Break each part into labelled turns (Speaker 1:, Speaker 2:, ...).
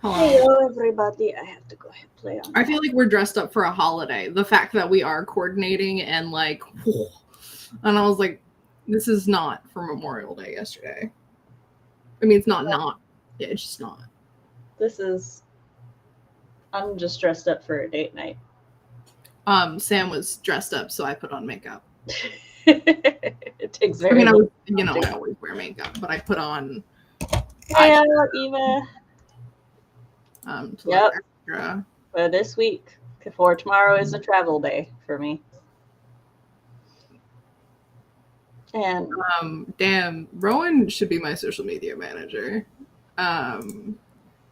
Speaker 1: Hello, everybody. I have to go ahead and play on.
Speaker 2: I feel like we're dressed up for a holiday. The fact that we are coordinating and like, and I was like, this is not for Memorial Day yesterday. I mean, it's not. Yeah, it's just not.
Speaker 1: I'm just dressed up for a date night.
Speaker 2: Sam was dressed up, so I put on makeup.
Speaker 1: It takes very.
Speaker 2: I always wear makeup, but I put on.
Speaker 1: Yeah, Eva.
Speaker 2: Yep. Extra.
Speaker 1: For this week, before tomorrow is a travel day for me. And
Speaker 2: damn, Rowan should be my social media manager.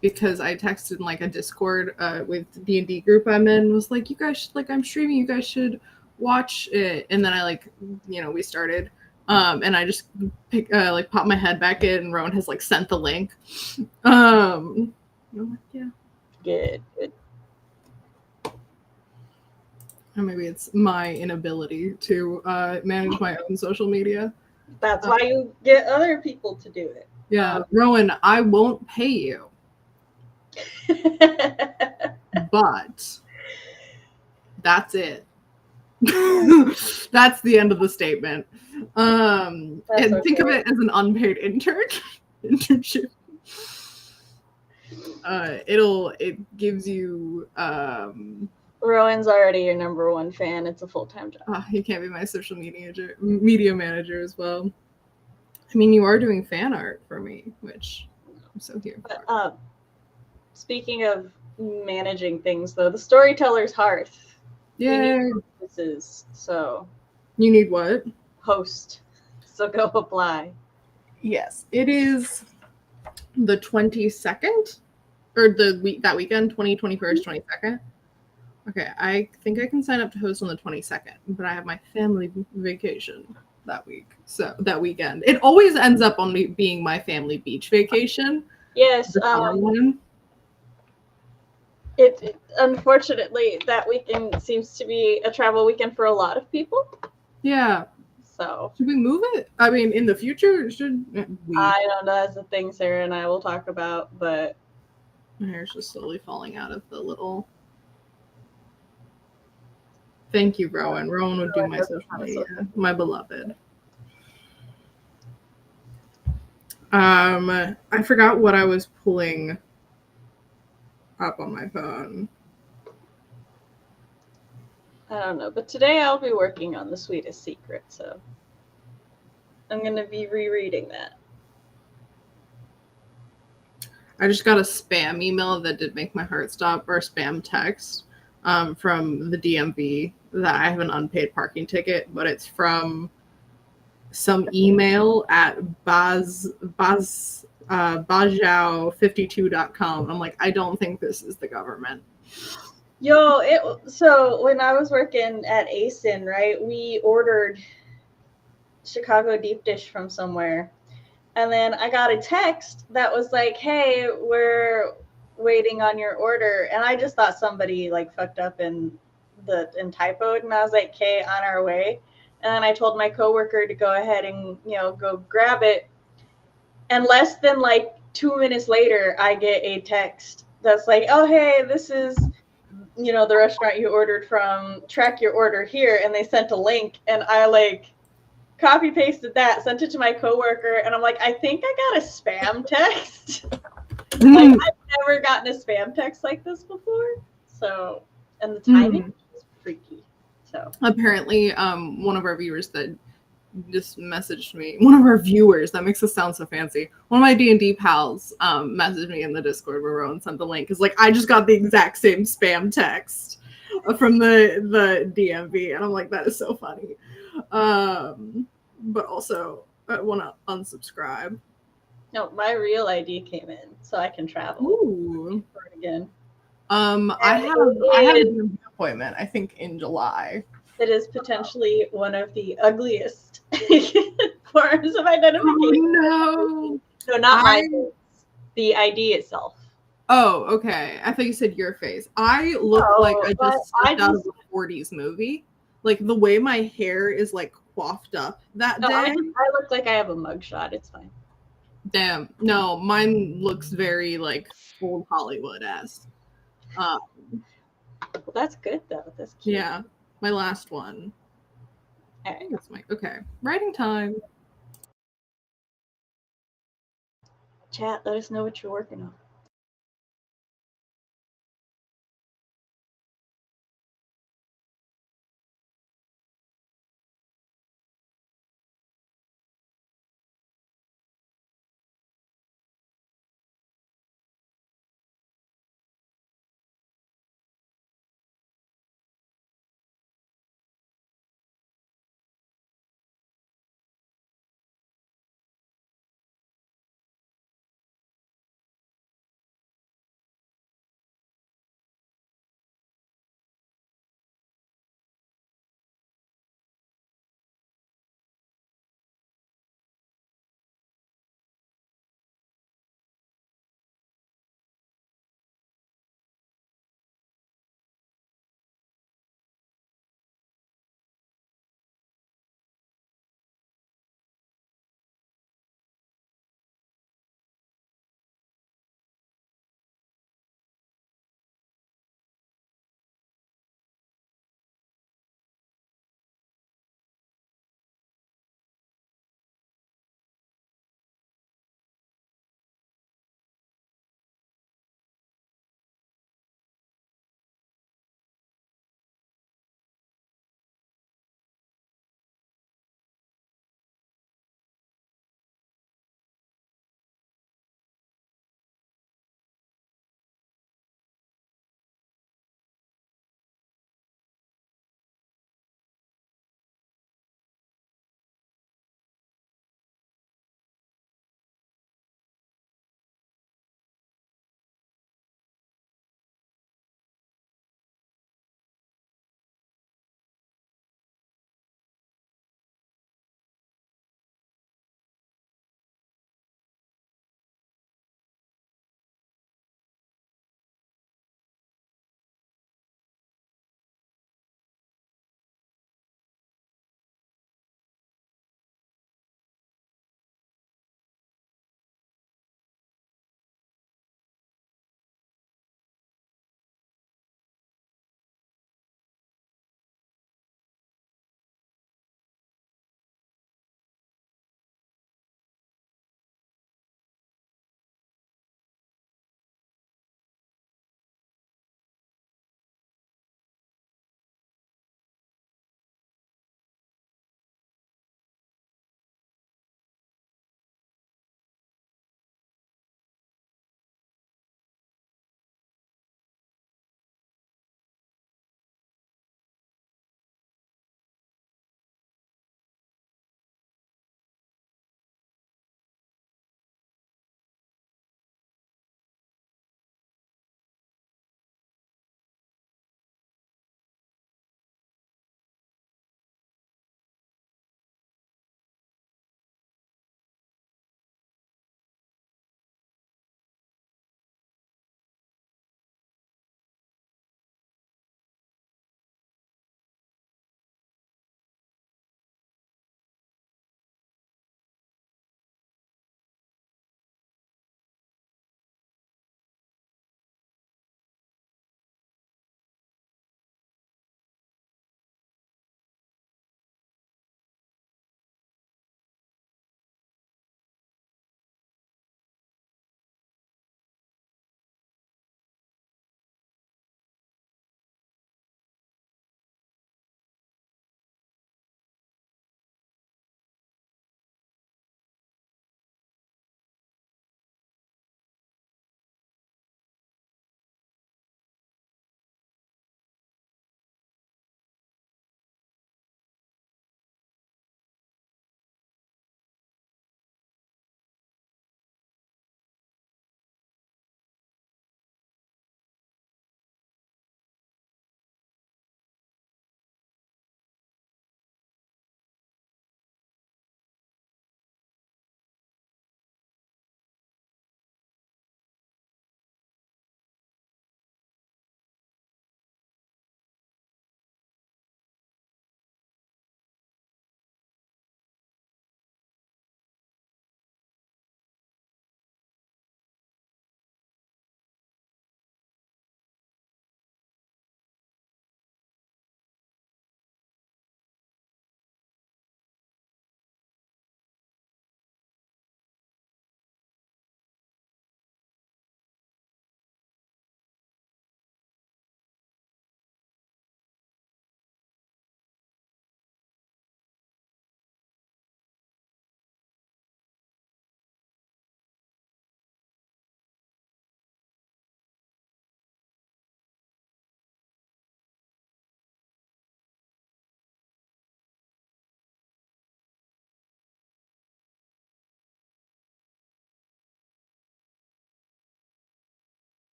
Speaker 2: Because I texted in like a Discord with D&D group I'm in, was like, you guys should, like, I'm streaming, you guys should watch it. And then I we started, and I just popped my head back in, and Rowan has like sent the link. I'm like, yeah.
Speaker 1: Good.
Speaker 2: Or maybe it's my inability to manage my own social media.
Speaker 1: That's why you get other people to do it.
Speaker 2: Yeah, Rowan, I won't pay you. But that's it. That's the end of the statement. And think of it as an unpaid internship. It gives you
Speaker 1: Rowan's already your number one fan. It's a full-time job.
Speaker 2: He can't be my social media manager as well. I mean, you are doing fan art for me, which I'm so here for.
Speaker 1: Speaking of managing things, though, the Storytellers Hearth.
Speaker 2: Yay!
Speaker 1: This is so.
Speaker 2: You need what?
Speaker 1: Host. So go apply.
Speaker 2: Yes, it is the 22nd, or that weekend, 21st, 22nd. Okay, I think I can sign up to host on the 22nd, but I have my family vacation that weekend. It always ends up on me being my family beach vacation.
Speaker 1: Yes. It unfortunately, that weekend seems to be a travel weekend for a lot of people.
Speaker 2: Yeah.
Speaker 1: So
Speaker 2: should we move it? I mean, in the future, should we?
Speaker 1: I don't know. That's the thing Sarah and I will talk about, but
Speaker 2: my hair's just slowly falling out of the little. Thank you, Rowan. Rowan would do my social media, my beloved. I forgot what I was pulling up on my phone.
Speaker 1: I don't know, but today I'll be working on the Sweetest Secret, so I'm going to be rereading that.
Speaker 2: I just got a spam email that did make my heart stop, or a spam text from the DMV that I have an unpaid parking ticket, but it's from some email at bajau52.com. I'm like, I don't think this is the government.
Speaker 1: So when I was working at ASIN, right, we ordered Chicago deep dish from somewhere. And then I got a text that was like, hey, we're waiting on your order. And I just thought somebody like fucked up and typoed. And I was like, okay, on our way. And then I told my coworker to go ahead and, go grab it. And less than like 2 minutes later, I get a text that's like, oh, hey, this is, the restaurant you ordered from. Track your order here. And they sent a link. And I like copy pasted that, sent it to my coworker. And I'm like, I think I got a spam text. Like, I've never gotten a spam text like this before. So, and the timing is freaky. So
Speaker 2: apparently, one of our viewers that just messaged me, that makes us sound so fancy. One of my D&D pals messaged me in the Discord where Rowan sent the link. It's like, I just got the exact same spam text from the DMV. And I'm like, that is so funny. But also, I want to unsubscribe.
Speaker 1: No, my real ID came in, so I can travel.
Speaker 2: Ooh.
Speaker 1: Again.
Speaker 2: I have an appointment, I think, in July.
Speaker 1: It is potentially one of the ugliest forms of identification.
Speaker 2: Oh, no.
Speaker 1: No, not my face. The ID itself.
Speaker 2: Oh, okay. I thought you said your face. I look like I just stepped out of a 40s movie. Like, the way my hair is, like, coiffed up that day.
Speaker 1: I look like I have a mugshot. It's fine.
Speaker 2: Damn. No, mine looks very like old Hollywood-esque.
Speaker 1: Well, that's good though. That's cute.
Speaker 2: Yeah. My last one.
Speaker 1: All
Speaker 2: I
Speaker 1: right.
Speaker 2: think it's my okay. Writing time.
Speaker 1: Chat, let us know what you're working on.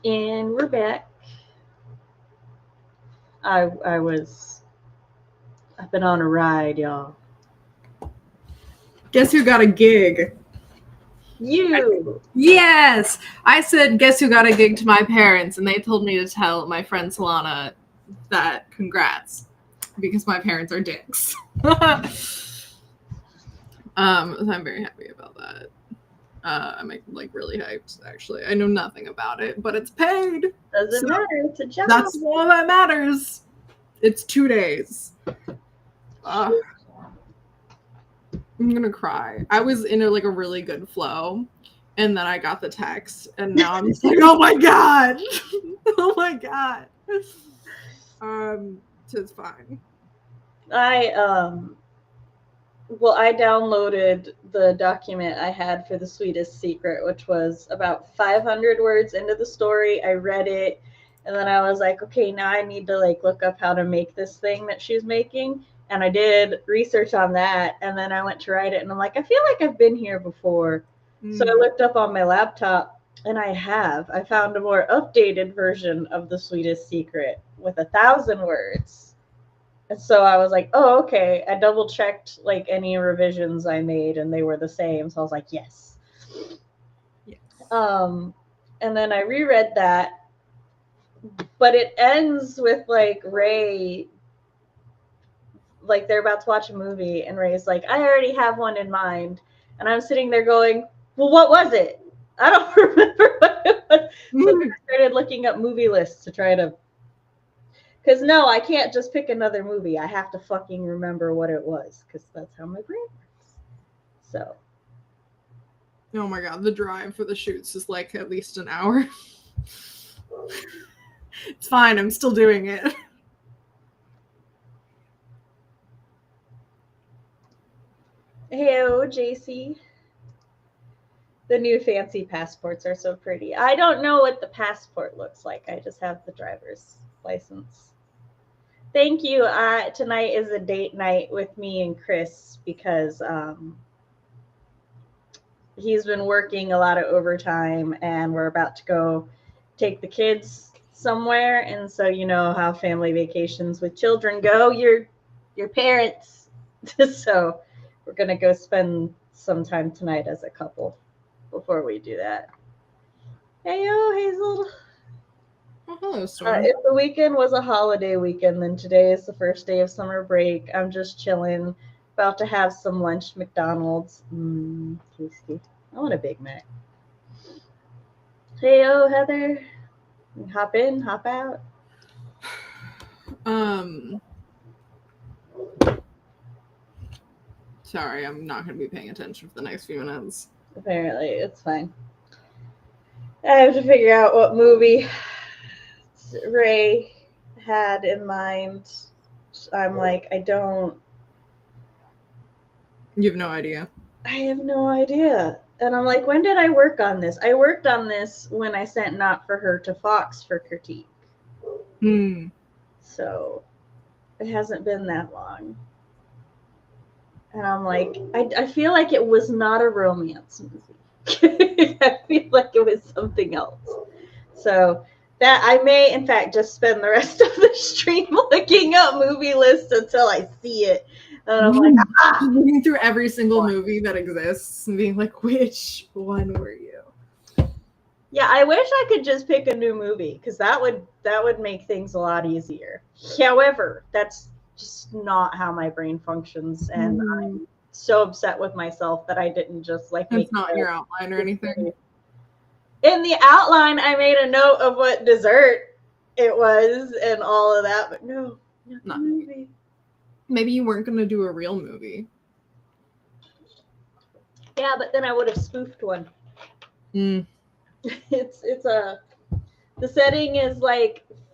Speaker 1: And we're back. I've been on a ride, y'all.
Speaker 2: Guess who got a gig?
Speaker 1: You.
Speaker 2: Yes! I said, guess who got a gig to my parents, and they told me to tell my friend Solana that congrats, because my parents are dicks. So I'm very happy about that. I'm like really hyped, actually. I know nothing about it, but it's paid.
Speaker 1: Doesn't matter. It's a job.
Speaker 2: That's all that matters. It's 2 days. I'm gonna cry. I was in a really good flow, and then I got the text, and now I'm just like, oh my god, oh my god. It's fine.
Speaker 1: I downloaded the document I had for the Sweetest Secret, which was about 500 words into the story. I read it, and then I was like, okay, now I need to look up how to make this thing that she's making. And I did research on that, and then I went to write it, and I'm like, I feel like I've been here before. So I looked up on my laptop, and I found a more updated version of the Sweetest Secret with 1,000 words. And so I was like, oh, okay. I double checked any revisions I made, and they were the same. So I was like, yes. And then I reread that, but it ends with Ray, they're about to watch a movie, and Ray's like, I already have one in mind. And I'm sitting there going, well, what was it? I don't remember what it was. So I started looking up movie lists to try to, because no, I can't just pick another movie. I have to fucking remember what it was, because that's how my brain works. So.
Speaker 2: Oh my god, the drive for the shoots is at least an hour. It's fine, I'm still doing it.
Speaker 1: Hey, JC. The new fancy passports are so pretty. I don't know what the passport looks like. I just have the driver's license. Thank you. Tonight is a date night with me and Chris, because he's been working a lot of overtime, and we're about to go take the kids somewhere. And so you know how family vacations with children go. Your parents. So we're going to go spend some time tonight as a couple before we do that. Hey, yo, Hazel.
Speaker 2: Oh, hello, Storm.
Speaker 1: If the weekend was a holiday weekend, then today is the first day of summer break. I'm just chilling, about to have some lunch, McDonald's. Tasty. I want a Big Mac. Hey, yo, Heather. Hop in, hop out.
Speaker 2: Sorry, I'm not going to be paying attention for the next few minutes.
Speaker 1: Apparently, it's fine. I have to figure out what movie Ray had in mind. I'm like, I don't.
Speaker 2: You have no idea.
Speaker 1: I have no idea. And I'm like, when did I work on this? I worked on this when I sent Not For Her to Fox for critique. So it hasn't been that long. And I'm like, I feel like it was not a romance movie. I feel like it was something else. So that I may, in fact, just spend the rest of the stream looking up movie lists until I see it. And I'm like,
Speaker 2: looking through every single movie that exists and being like, which one were you?
Speaker 1: Yeah, I wish I could just pick a new movie, because that would make things a lot easier. However, that's just not how my brain functions, and I'm so upset with myself that I didn't just
Speaker 2: It's not in your outline or anything.
Speaker 1: In the outline, I made a note of what dessert it was and all of that, but no, not the movie.
Speaker 2: Maybe you weren't going to do a real movie.
Speaker 1: Yeah, but then I would have spoofed one. The setting is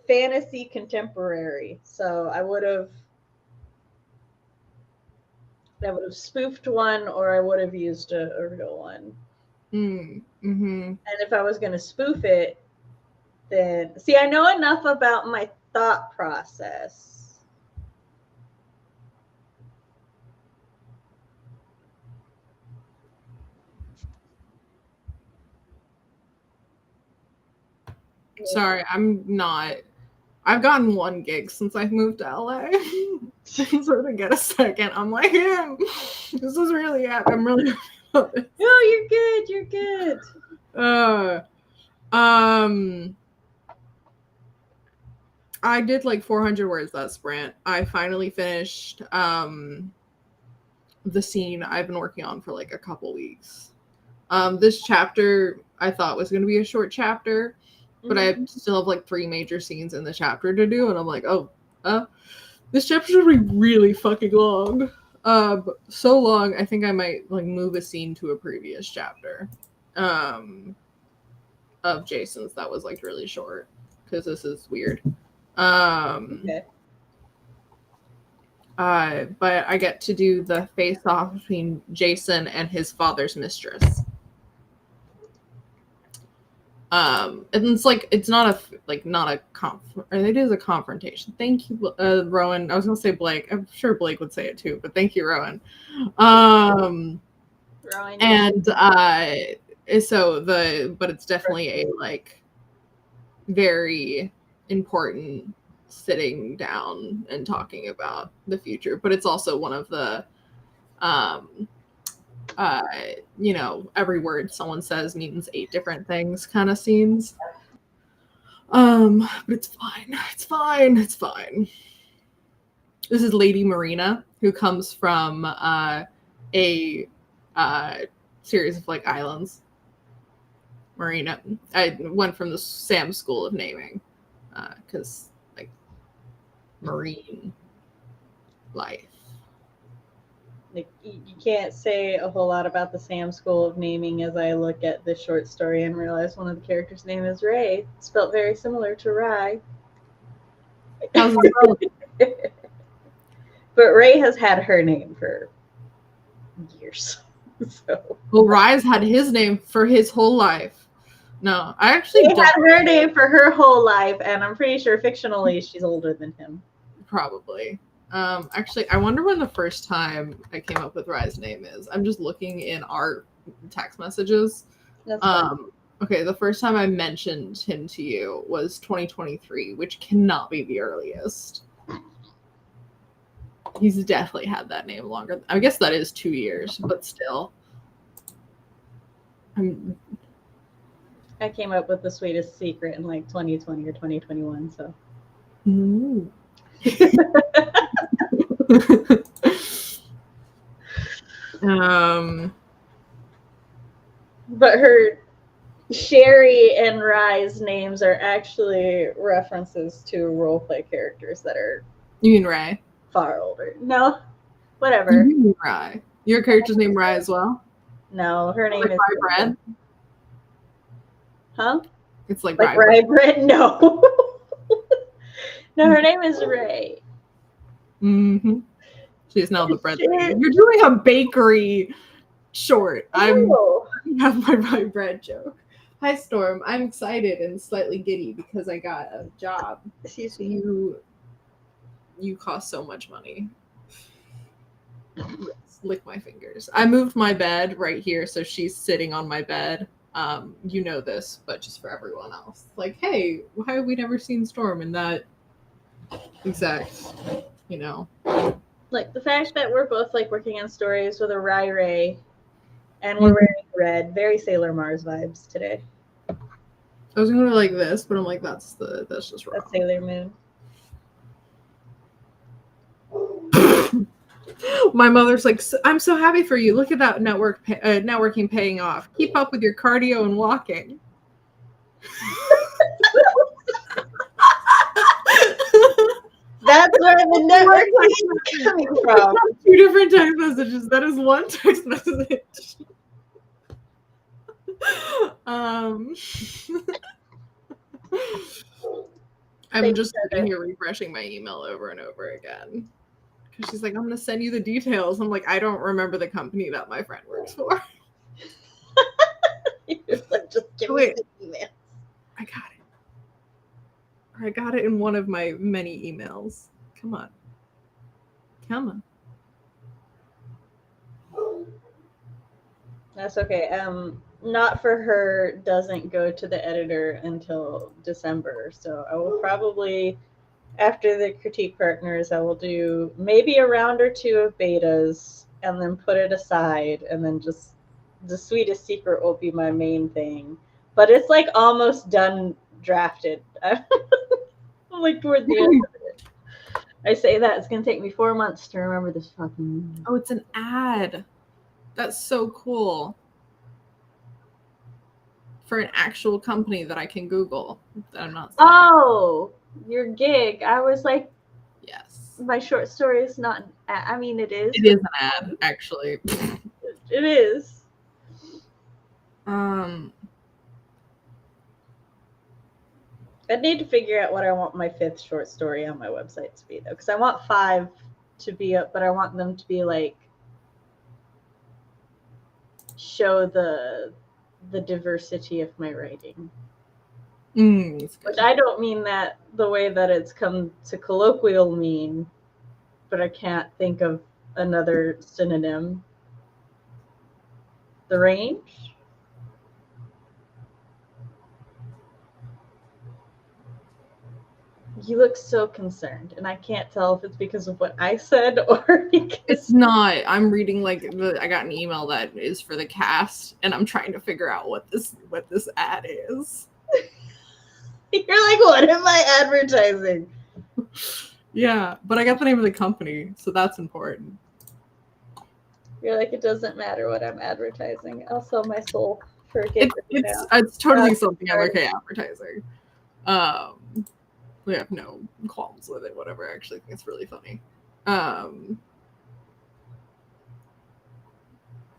Speaker 1: fantasy contemporary, so I would have spoofed one, or I would have used a real one. And if I was going to spoof it, then I know enough about my thought process.
Speaker 2: Sorry, I've gotten one gig since I've moved to LA. So to get a second, I'm like, this is really I'm really happy about this.
Speaker 1: No, you're good. You're good.
Speaker 2: I did like 400 words that sprint. I finally finished the scene I've been working on for like a couple weeks. This chapter I thought was going to be a short chapter, but I still have like 3 major scenes in the chapter to do, and I'm like, this chapter's gonna be really fucking long. So long, I think I might like move a scene to a previous chapter of Jason's that was like really short, because this is weird.
Speaker 1: Okay.
Speaker 2: But I get to do the face-off between Jason and his father's mistress. And it's like, it's not a it is a confrontation. Thank you, Rowan. I was gonna say Blake. I'm sure Blake would say it too, but thank you, Rowan.
Speaker 1: Rowan.
Speaker 2: And but it's definitely a like very important sitting down and talking about the future, but it's also one of the every word someone says means 8 different things kind of scenes. But it's fine. This is Lady Marina, who comes from a series of like islands. Marina. I went from the Sam School of Naming, because like marine life.
Speaker 1: Like, you can't say a whole lot about the Sam School of Naming as I look at this short story and realize one of the characters' name is Ray, spelled very similar to Rye.
Speaker 2: How's it spelled?
Speaker 1: But Ray has had her name for years. So.
Speaker 2: Well, Rye's had his name for his whole life. No, I actually
Speaker 1: had her name for her whole life, and I'm pretty sure fictionally she's older than him.
Speaker 2: Probably. Actually, I wonder when the first time I came up with Rye's name is. I'm just looking in our text messages.
Speaker 1: That's fine.
Speaker 2: Okay, the first time I mentioned him to you was 2023, which cannot be the earliest. He's definitely had that name longer. I guess that is 2 years, but still.
Speaker 1: I came up with the Sweetest Secret in like 2020 or 2021, so.
Speaker 2: Ooh.
Speaker 1: But her Sherry and Rye's names are actually references to roleplay characters that are.
Speaker 2: You mean Ray?
Speaker 1: Far older. No, whatever.
Speaker 2: You mean Rye. Your character's name Rye as well?
Speaker 1: No, her name is
Speaker 2: Rye bread.
Speaker 1: Huh?
Speaker 2: It's like
Speaker 1: rye bread. No. No, her name is Ray.
Speaker 2: Mm-hmm. She's now the bread lady. You're doing a bakery short. I have my rye bread joke. Hi, Storm. I'm excited and slightly giddy because I got a job.
Speaker 1: Excuse me.
Speaker 2: You cost so much money. Lick my fingers. I moved my bed right here, so she's sitting on my bed. You know this, but just for everyone else. Like, hey, why have we never seen Storm in that exact,
Speaker 1: Like, the fact that we're both like working on stories with a Rye Ray and we're wearing red, very Sailor Mars vibes today.
Speaker 2: I was gonna like this, but I'm like, that's just wrong.
Speaker 1: That's Sailor Moon.
Speaker 2: My mother's like, I'm so happy for you. Look at that networking paying off. Keep up with your cardio and walking.
Speaker 1: That's where the networking is coming from.
Speaker 2: 2 different text messages. That is one text message. I'm just sitting here refreshing my email over and over again. Because she's like, I'm going to send you the details. I'm like, I don't remember the company that my friend works for.
Speaker 1: You're like, just give me the email.
Speaker 2: I got it. I got it in one of my many emails. Come on.
Speaker 1: That's okay. Not for her doesn't go to the editor until December, so I will probably, after the critique partners, I will do maybe a round or two of betas and then put it aside, and then just the Sweetest Secret will be my main thing. But it's like almost done drafted. I'm like toward the end of it. I say that it's gonna take me 4 months to remember this fucking movie.
Speaker 2: Oh, it's an ad. That's so cool. For an actual company that I can Google. That I'm not saying.
Speaker 1: Oh, your gig. I was like,
Speaker 2: yes.
Speaker 1: my short story is not an ad. I mean, it is.
Speaker 2: It is an ad, actually.
Speaker 1: It is. I need to figure out what I want my 5th short story on my website to be, though, because I want 5 to be up, but I want them to be like show the diversity of my writing. Which I don't mean that the way that it's come to colloquial mean, but I can't think of another synonym. The range? You look so concerned, and I can't tell if it's because of what I said or because
Speaker 2: it's not. I'm reading I got an email that is for the cast, and I'm trying to figure out what this ad is.
Speaker 1: You're like, what am I advertising?
Speaker 2: Yeah, but I got the name of the company, so that's important.
Speaker 1: You're like, it doesn't matter what I'm advertising. I'll sell my soul for a gig.
Speaker 2: It's totally something I'm okay advertising. We have no qualms with it, whatever. I actually think it's really funny.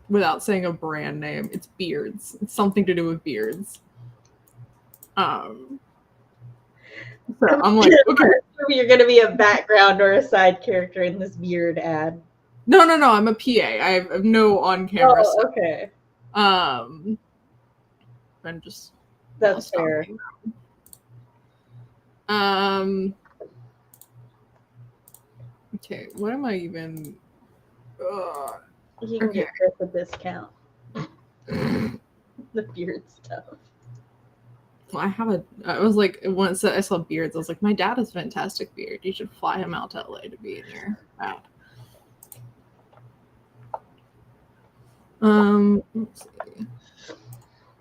Speaker 2: Without saying a brand name, it's beards. It's something to do with beards. So I'm like, okay.
Speaker 1: You're going to be a background or a side character in this beard ad.
Speaker 2: No. I'm a PA. I have no on-camera stuff.
Speaker 1: Okay.
Speaker 2: I'm just.
Speaker 1: That's fair.
Speaker 2: Okay, what am I even?
Speaker 1: You can get this a discount. The beard stuff.
Speaker 2: Well, I was like, once I saw beards, I was like, my dad has a fantastic beard. You should fly him out to LA to be in your ad. Let's see.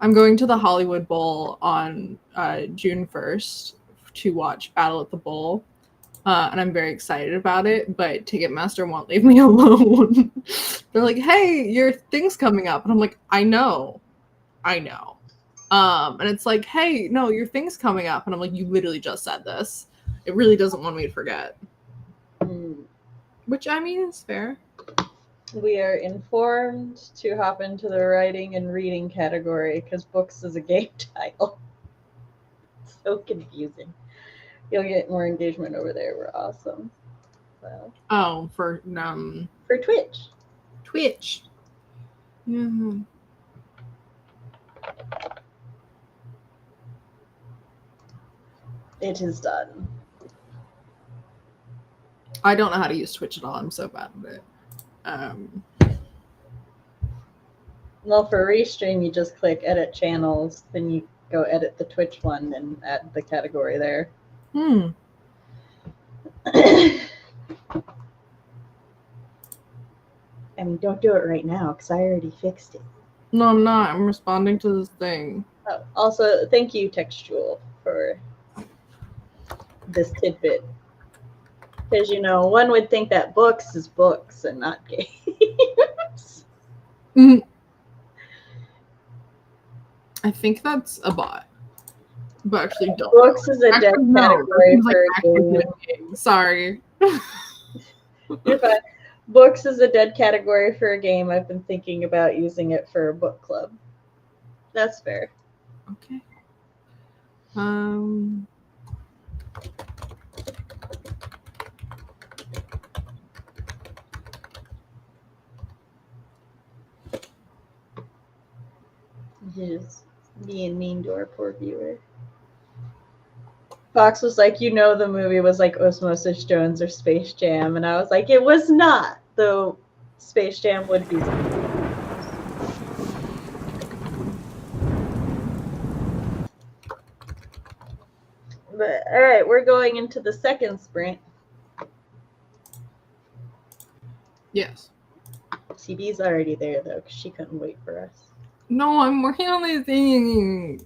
Speaker 2: I'm going to the Hollywood Bowl on June 1st to watch Battle at the Bowl. And I'm very excited about it, but Ticketmaster won't leave me alone. They're like, hey, your thing's coming up. And I'm like, I know. And it's like, hey, no, your thing's coming up. And I'm like, you literally just said this. It really doesn't want me to forget. Which, I mean, is fair.
Speaker 1: We are informed to hop into the writing and reading category because books is a game title. So confusing. You'll get more engagement over there. We're awesome. So.
Speaker 2: Oh, for
Speaker 1: Twitch.
Speaker 2: Twitch. Mm-hmm.
Speaker 1: It is done.
Speaker 2: I don't know how to use Twitch at all. I'm so bad at it.
Speaker 1: Well, for Restream, you just click edit channels, then you go edit the Twitch one and add the category there. I mean, don't do it right now because I already fixed it.
Speaker 2: No, I'm not. I'm responding to this thing.
Speaker 1: Oh, also, thank you, Textual, for this tidbit. Because, one would think that books is books and not games.
Speaker 2: I think that's a bot. But actually don't.
Speaker 1: Books is a dead category for a game.
Speaker 2: Sorry.
Speaker 1: You're fine. Books is a dead category for a game. I've been thinking about using it for a book club. That's fair.
Speaker 2: Okay.
Speaker 1: Just being mean to our poor viewer. Fox was like, the movie was like Osmosis Jones or Space Jam. And I was like, it was not, though Space Jam would be. But all right, we're going into the second sprint.
Speaker 2: Yes.
Speaker 1: CB's already there though, because she couldn't wait for us.
Speaker 2: No, I'm working on these things.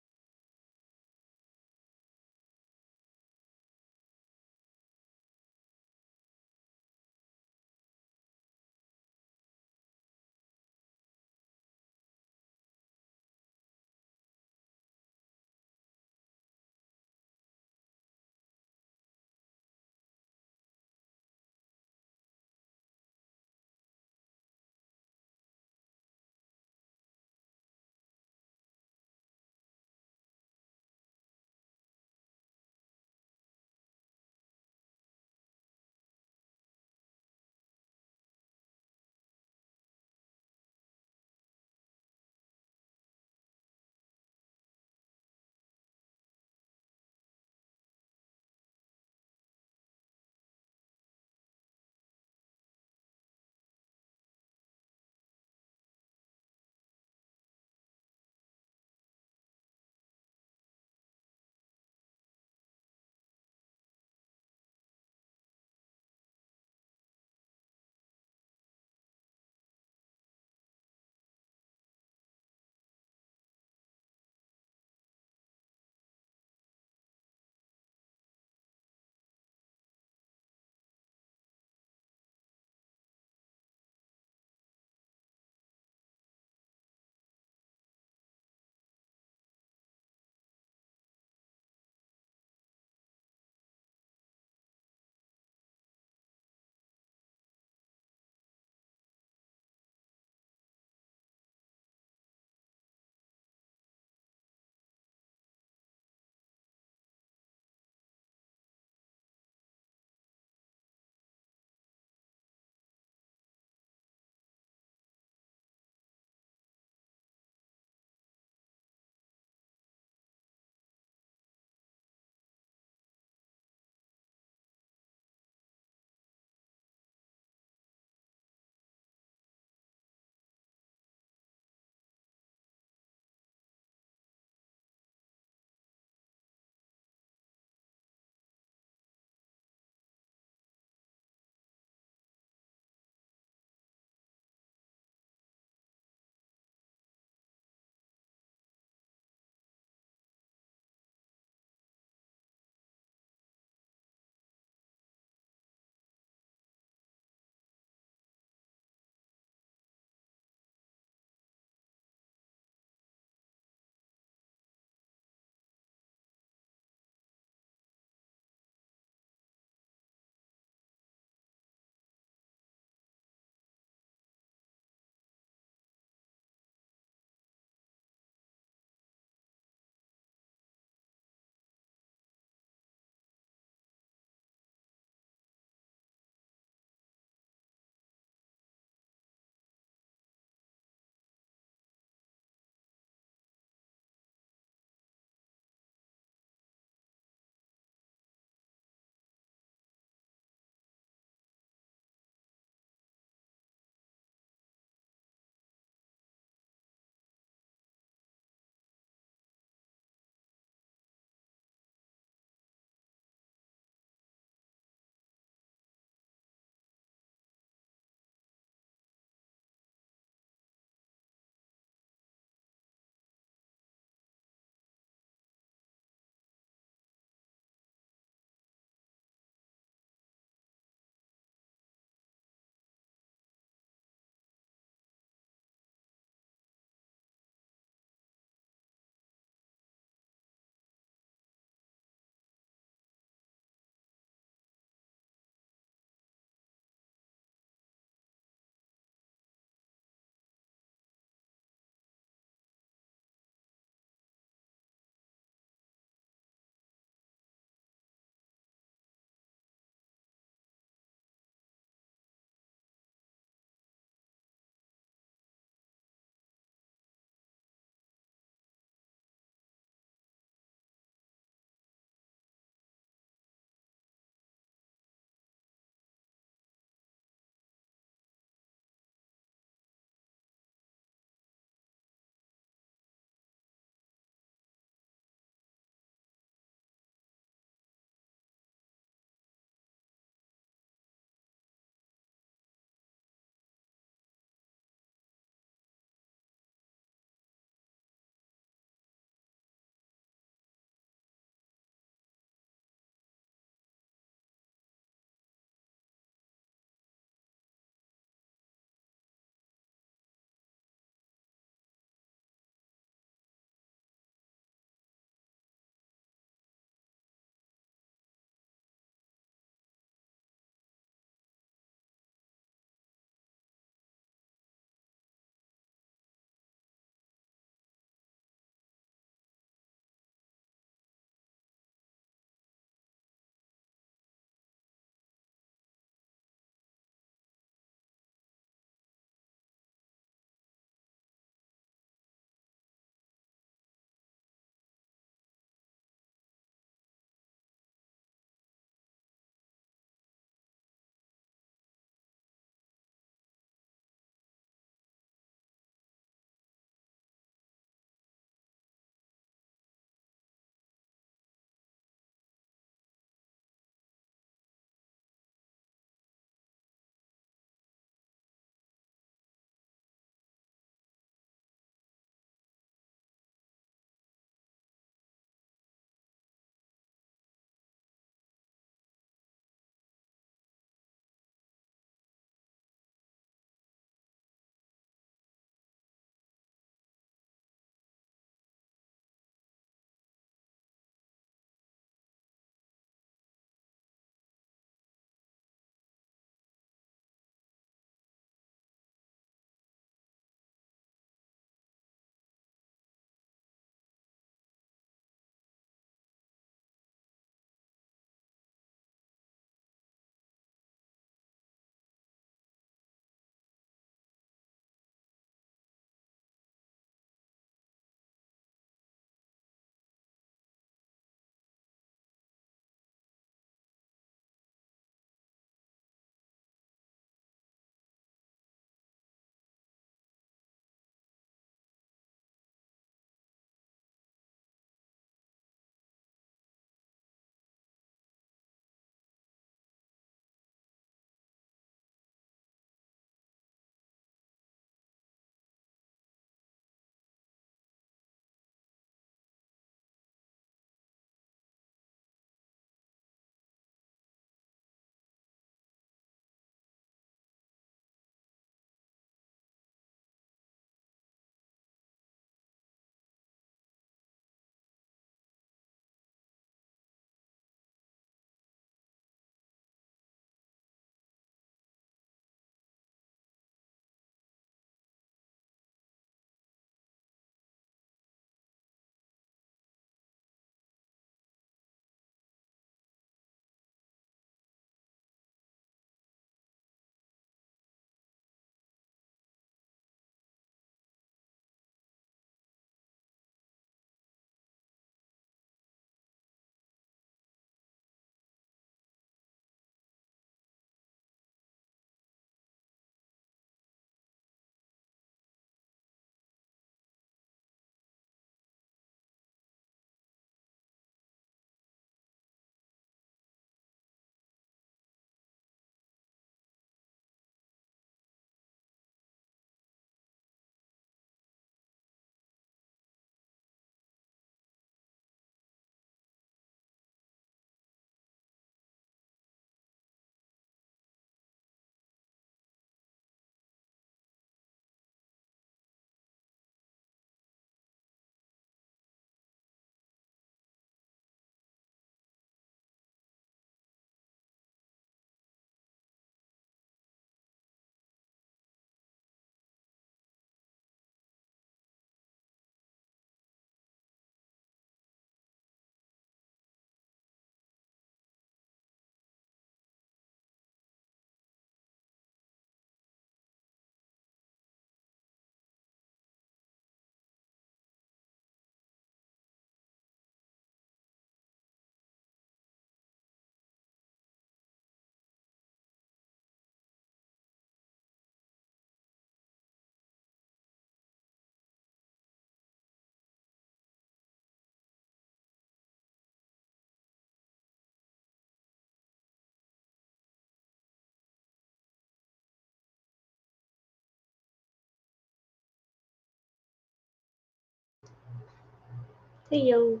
Speaker 1: Hey yo.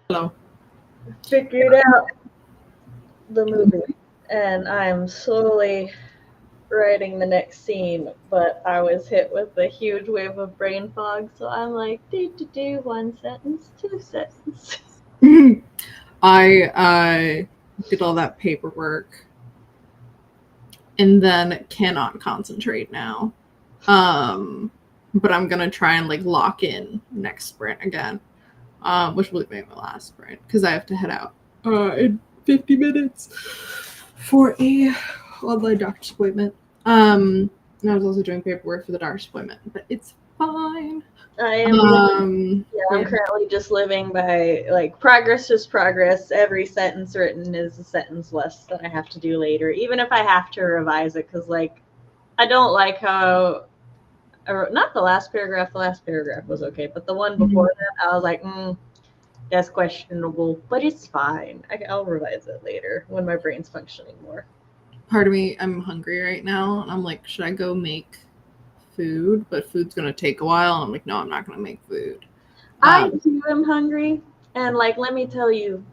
Speaker 2: Hello.
Speaker 1: Figured out the movie, and I'm slowly writing the next scene, but I was hit with a huge wave of brain fog, so I'm like, do, one sentence, two sentences.
Speaker 2: I did all that paperwork and then cannot concentrate now. But I'm gonna try and like lock in next sprint again, which will be my last sprint because I have to head out in 50 minutes for a online doctor's appointment. And I was also doing paperwork for the doctor's appointment, but it's fine.
Speaker 1: I am. I'm currently just living by like progress is progress. Every sentence written is a sentence less that I have to do later, even if I have to revise it. Because like, I don't like how. Not the last paragraph. The last paragraph was okay, but the one before that, I was like, that's questionable, but it's fine. I'll revise it later when my brain's functioning more.
Speaker 2: Part of me, I'm hungry right now, and I'm like, should I go make food? But food's gonna take a while. And I'm like, no, I'm not gonna make food.
Speaker 1: I too am hungry, and like, let me tell you,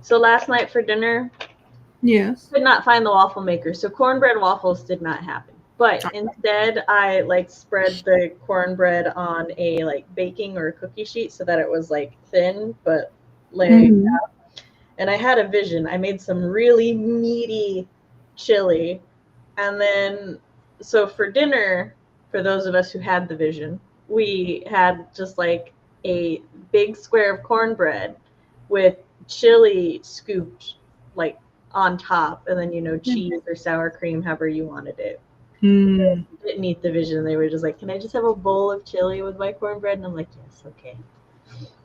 Speaker 1: so last night for dinner,
Speaker 2: yes,
Speaker 1: could not find the waffle maker, so cornbread waffles did not happen. But instead, I like spread the cornbread on a like baking or cookie sheet so that it was like thin but laid out. And I had a vision. I made some really meaty chili, and then so for dinner, for those of us who had the vision, we had just like a big square of cornbread with chili scooped like on top, and then cheese or sour cream, however you wanted it. They didn't eat the vision. They were just like, can I just have a bowl of chili with my cornbread? And I'm like, yes, okay.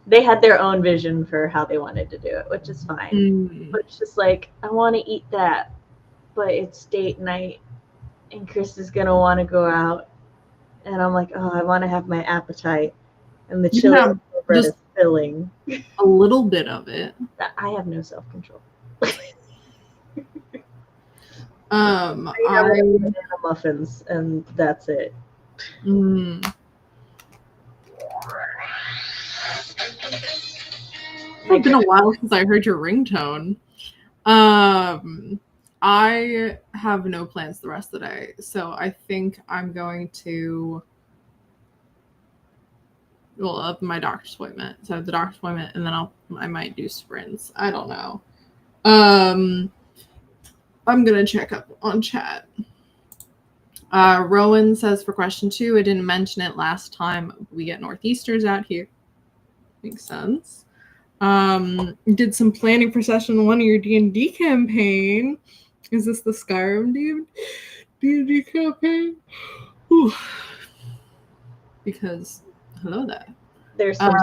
Speaker 1: They had their own vision for how they wanted to do it, which is fine. But it's just like, I want to eat that, but it's date night, and Chris is going to want to go out. And I'm like, oh, I want to have my appetite. And the chili cornbread is filling.
Speaker 2: A little bit of it.
Speaker 1: I have no self-control.
Speaker 2: I
Speaker 1: banana muffins, and that's it.
Speaker 2: It's been a while since I heard your ringtone. I have no plans the rest of the day, so I think I'm going to up my doctor's appointment. So I have the doctor's appointment, and then I might do sprints. I don't know. I'm gonna check up on chat. Rowan says for question 2, I didn't mention it last time. We get Northeasters out here. Makes sense. Did some planning for session 1 of your D&D campaign. Is this the Skyrim D&D campaign? Ooh. Because hello there.
Speaker 1: There's some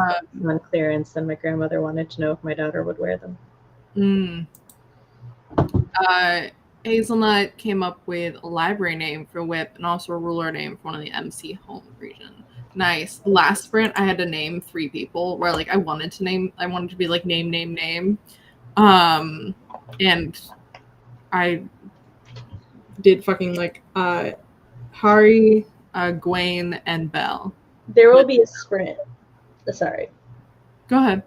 Speaker 1: on clearance, and my grandmother wanted to know if my daughter would wear them.
Speaker 2: Hazelnut came up with a library name for WIP and also a ruler name for one of the MC home region. Nice. Last sprint, I had to name 3 people where like I wanted to be like name. And I did fucking like Hari, Gwen, and Belle.
Speaker 1: There will be a sprint. Sorry.
Speaker 2: Go ahead.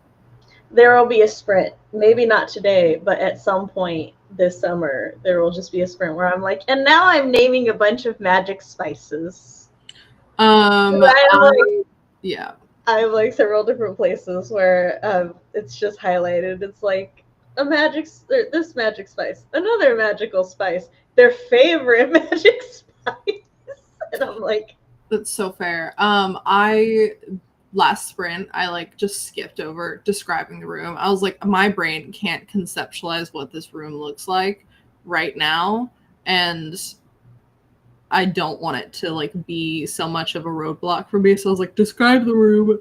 Speaker 1: There will be a sprint. Maybe not today, but at some point this summer, there will just be a sprint where I'm like, and now I'm naming a bunch of magic spices. I have like several different places where it's just highlighted. It's like this magic spice, another magical spice, their favorite magic spice. And I'm like,
Speaker 2: that's so fair. Last sprint, I like just skipped over describing the room. I was like, my brain can't conceptualize what this room looks like right now, and I don't want it to like be so much of a roadblock for me. So I was like, describe the room.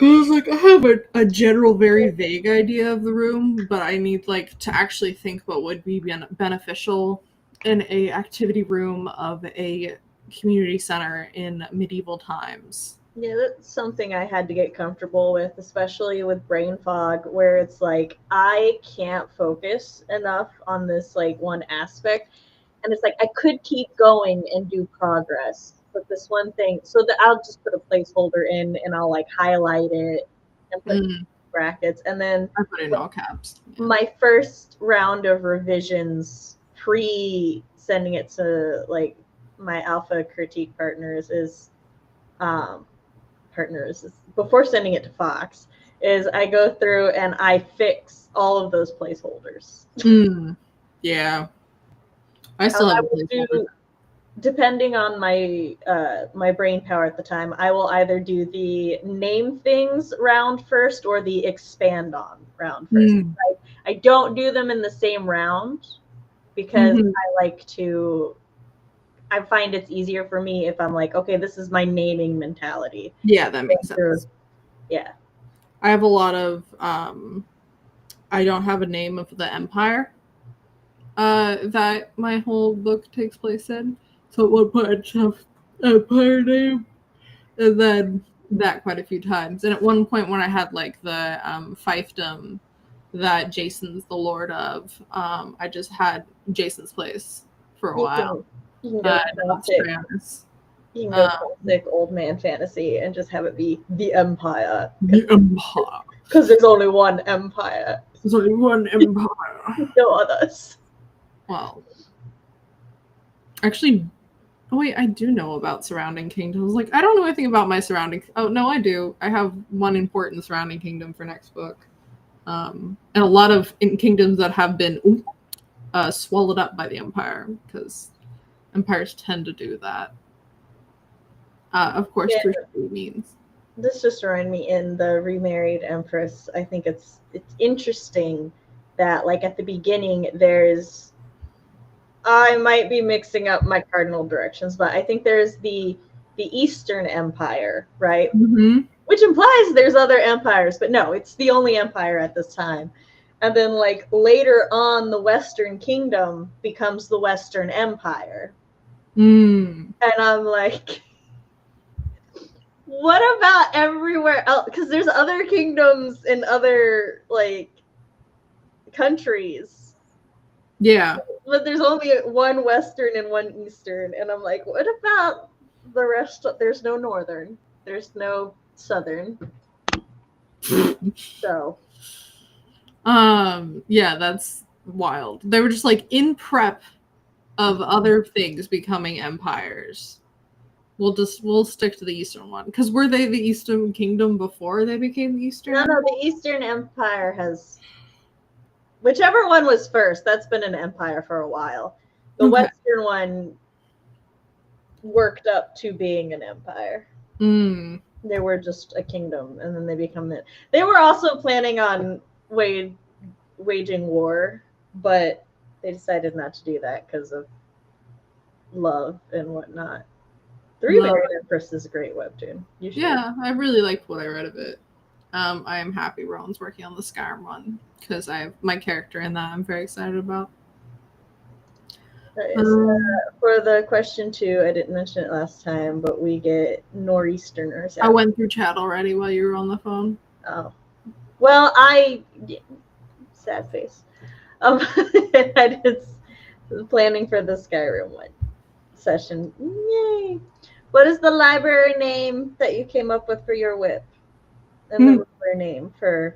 Speaker 2: I was like, I have a general, very vague idea of the room, but I need like to actually think what would be beneficial in a activity room of a community center in medieval times.
Speaker 1: Yeah, that's something I had to get comfortable with, especially with brain fog, where it's like I can't focus enough on this like one aspect, and it's like I could keep going and do progress, put this one thing. So that I'll just put a placeholder in, and I'll like highlight it and put brackets. And then
Speaker 2: I put it in all caps.
Speaker 1: Yeah. My first round of revisions pre sending it to like my alpha critique partners is before sending it to Fox is I go through and I fix all of those placeholders.
Speaker 2: Yeah. I still have a placeholder.
Speaker 1: Depending on my my brain power at the time, I will either do the name things round first or the expand on round first. I don't do them in the same round because I find it's easier for me if I'm like, okay, this is my naming mentality.
Speaker 2: Yeah, that makes sense.
Speaker 1: Yeah.
Speaker 2: I have a lot of I don't have a name of the empire that my whole book takes place in. So at one point I just have empire name and then that quite a few times. And at one point when I had like the fiefdom that Jason's the lord of, I just had Jason's place for a while.
Speaker 1: You can go classic old man fantasy and just have it be the empire.
Speaker 2: The empire.
Speaker 1: Because there's only one empire.
Speaker 2: There's only one empire.
Speaker 1: No others.
Speaker 2: Well, actually, oh wait, I do know about surrounding kingdoms. Like, I don't know anything about my surrounding. Oh no, I do. I have one important surrounding kingdom for next book, and a lot of kingdoms that have been swallowed up by the empire because empires tend to do that. Of course, through means.
Speaker 1: This just reminded me in the Remarried Empress. I think it's interesting that like at the beginning there's. I might be mixing up my cardinal directions, but I think there's the Eastern Empire, right?
Speaker 2: Mm-hmm.
Speaker 1: Which implies there's other empires, but no, it's the only empire at this time. And then like later on, the Western Kingdom becomes the Western Empire. And I'm like, what about everywhere else? Because there's other kingdoms in other like countries.
Speaker 2: Yeah.
Speaker 1: But there's only one Western and one Eastern. And I'm like, what about the rest? There's no Northern. There's no Southern. So.
Speaker 2: Yeah, that's wild. They were just like in prep of other things becoming empires. We'll stick to the Eastern one. Because were they the Eastern Kingdom before they became the Eastern?
Speaker 1: No, the Eastern Empire has... Whichever one was first, that's been an empire for a while. The Western one worked up to being an empire. They were just a kingdom, and then they become it. They were also planning on waging war, but they decided not to do that because of love and whatnot. The Remarried Empress is a great webtoon.
Speaker 2: Yeah, I really liked what I read of it. I am happy Rowan's working on the Skyrim one because I have my character in that I'm very excited about.
Speaker 1: For the question 2, I didn't mention it last time, but we get Northeasterners.
Speaker 2: I went through chat already while you were on the phone.
Speaker 1: Oh. Well, sad face. I did planning for the Skyrim one session. Yay! What is the library name that you came up with for your WIP? And the ruler name for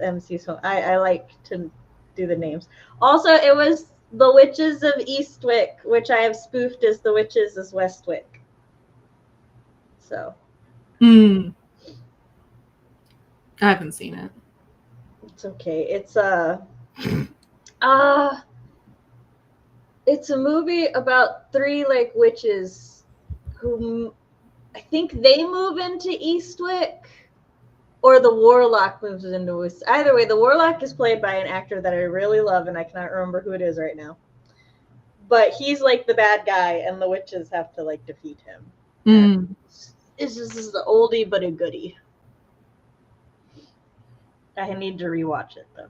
Speaker 1: MC. So I like to do the names. Also, it was The Witches of Eastwick, which I have spoofed as The Witches of Westwick. So.
Speaker 2: I haven't seen it.
Speaker 1: It's okay. It's it's a movie about 3 like witches who I think they move into Eastwick. Or the warlock moves into it. Either way, the warlock is played by an actor that I really love, and I cannot remember who it is right now. But he's like the bad guy, and the witches have to like defeat him. This is the oldie but a goodie. I need to rewatch it though.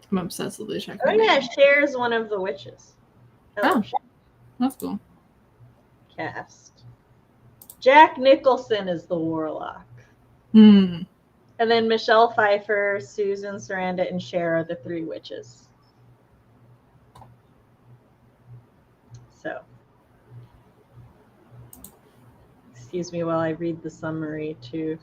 Speaker 2: I'm obsessively checking.
Speaker 1: Oh yeah, Cher is one of the witches.
Speaker 2: Oh, that's cool.
Speaker 1: Cast. Jack Nicholson is the warlock.
Speaker 2: And
Speaker 1: then Michelle Pfeiffer, Susan Sarandon, and Cher are the 3 witches. So, excuse me while I read the summary too.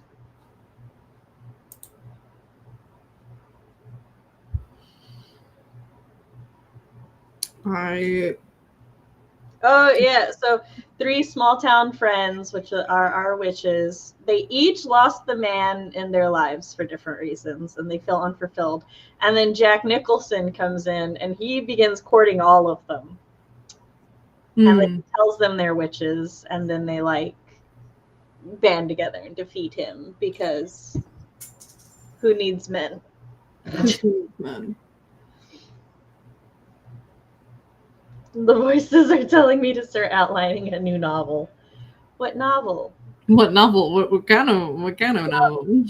Speaker 1: Oh yeah, so 3 small town friends, which are our witches, they each lost the man in their lives for different reasons, and they feel unfulfilled. And then Jack Nicholson comes in, and he begins courting all of them. And then he tells them they're witches, and then they like band together and defeat him because who needs men?
Speaker 2: Men.
Speaker 1: The voices are telling me to start outlining a new novel. What novel?
Speaker 2: What novel? What kind of novel?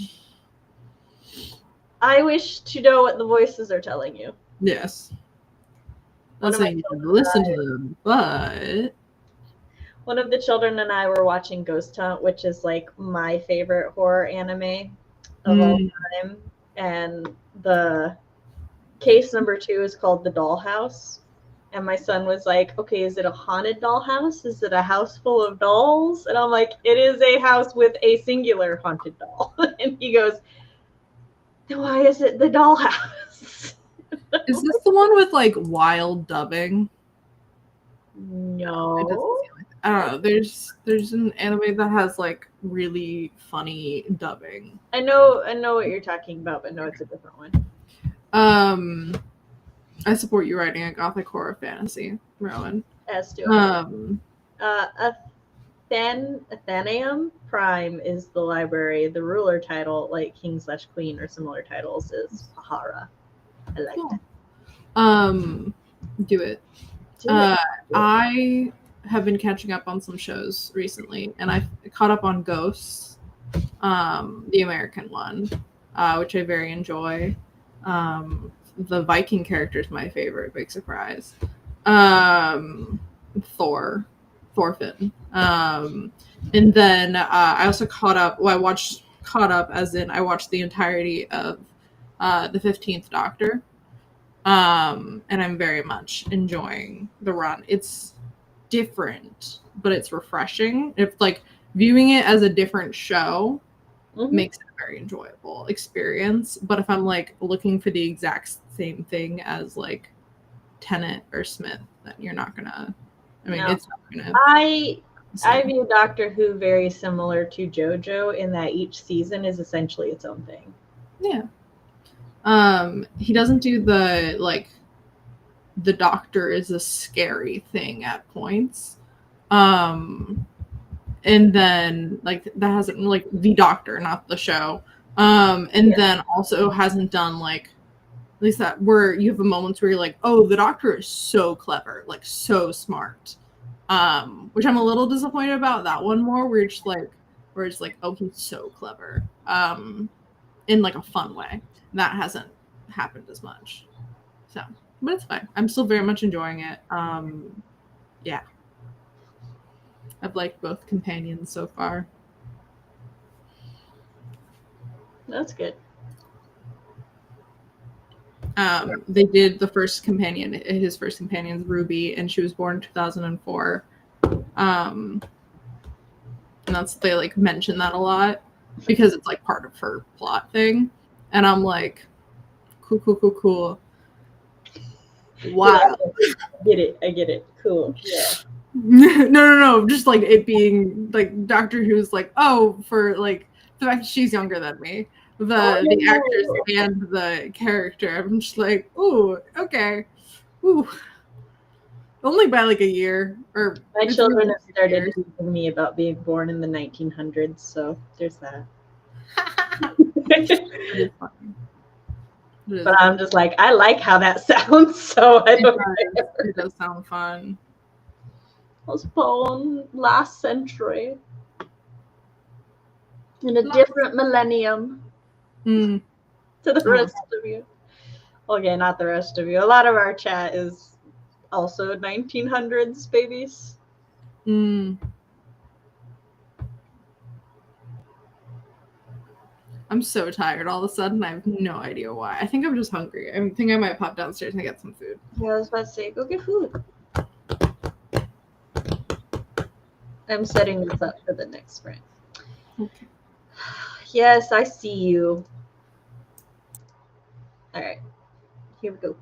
Speaker 1: I wish to know what the voices are telling you.
Speaker 2: Yes.
Speaker 1: One
Speaker 2: Not
Speaker 1: of my
Speaker 2: saying you
Speaker 1: children
Speaker 2: can listen to them, but
Speaker 1: one of the children and I were watching Ghost Hunt, which is like my favorite horror anime of all time. And the case number 2 is called The Dollhouse. And my son was like, okay, is it a haunted dollhouse? Is it a house full of dolls? And I'm like, it is a house with a singular haunted doll. And he goes, then why is it the dollhouse?
Speaker 2: Is this the one with like wild dubbing?
Speaker 1: No.
Speaker 2: It doesn't seem like that. I don't know. There's an anime that has like really funny dubbing.
Speaker 1: I know what you're talking about, but no, it's a different one.
Speaker 2: I support you writing a gothic horror fantasy, Rowan.
Speaker 1: As do Athenaeum Prime is the library. The ruler title, like King/Queen or similar titles, is Pahara. I like that.
Speaker 2: Do it. I have been catching up on some shows recently, and I caught up on Ghosts, the American one, which I very enjoy. The Viking character is my favorite, big surprise. Thorfinn. And then I also caught up. Well, I watched the entirety of the 15th Doctor. And I'm very much enjoying the run. It's different, but it's refreshing. If like viewing it as a different show makes it a very enjoyable experience. But if I'm like looking for the exact same thing as like Tennant or Smith, then you're not gonna. I mean, it's not gonna.
Speaker 1: I view Doctor Who very similar to JoJo in that each season is essentially its own thing.
Speaker 2: Yeah. He doesn't do the like the Doctor is a scary thing at points. And then like that hasn't like the Doctor, not the show. Then also hasn't done like at least that where you have moments where you're like, oh, the Doctor is so clever, like so smart. Which I'm a little disappointed about that one more, where it's like, oh, he's so clever. In like a fun way. That hasn't happened as much. So, but it's fine. I'm still very much enjoying it. Yeah. I've liked both companions so far.
Speaker 1: That's good.
Speaker 2: They did the first companion, his first companion's Ruby, and she was born in 2004. And they like mention that a lot because it's like part of her plot thing. And I'm like, cool. Wow.
Speaker 1: I get it. Cool. Yeah.
Speaker 2: No. Just like it being like Doctor Who's like, oh, for like the fact she's younger than me. The actress and the character. I'm just like, ooh, okay. Ooh. Only by like a year. Or
Speaker 1: my children have started teaching me about being born in the 1900s, so there's that.
Speaker 2: It is funny.
Speaker 1: But I'm just like, I like how that sounds, so I don't care.
Speaker 2: It does sound fun.
Speaker 1: I was born last century in a different millennium to the rest of you. Okay, not the rest of you. A lot of our chat is also 1900s babies.
Speaker 2: I'm so tired all of a sudden. I have no idea why. I think I'm just hungry. I think I might pop downstairs and get some food.
Speaker 1: Yeah, I was about to say, go get food. I'm setting this up for the next sprint.
Speaker 2: Okay.
Speaker 1: Yes, I see you. All right, here we go.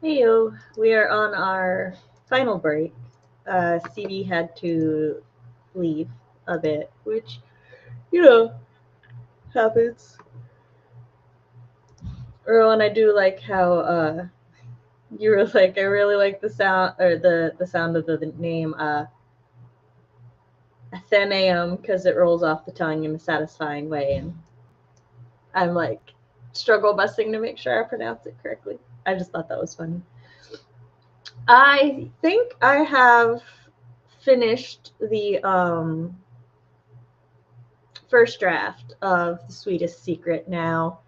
Speaker 1: Heyo, we are on our final break. CD had to leave a bit, which, happens. Or when I do like how you were like, I really like the sound or the sound of the name Athenaeum because it rolls off the tongue in a satisfying way, and I'm like struggle busting to make sure I pronounce it correctly. I just thought that was funny. I think I have finished the first draft of The Sweetest Secret now.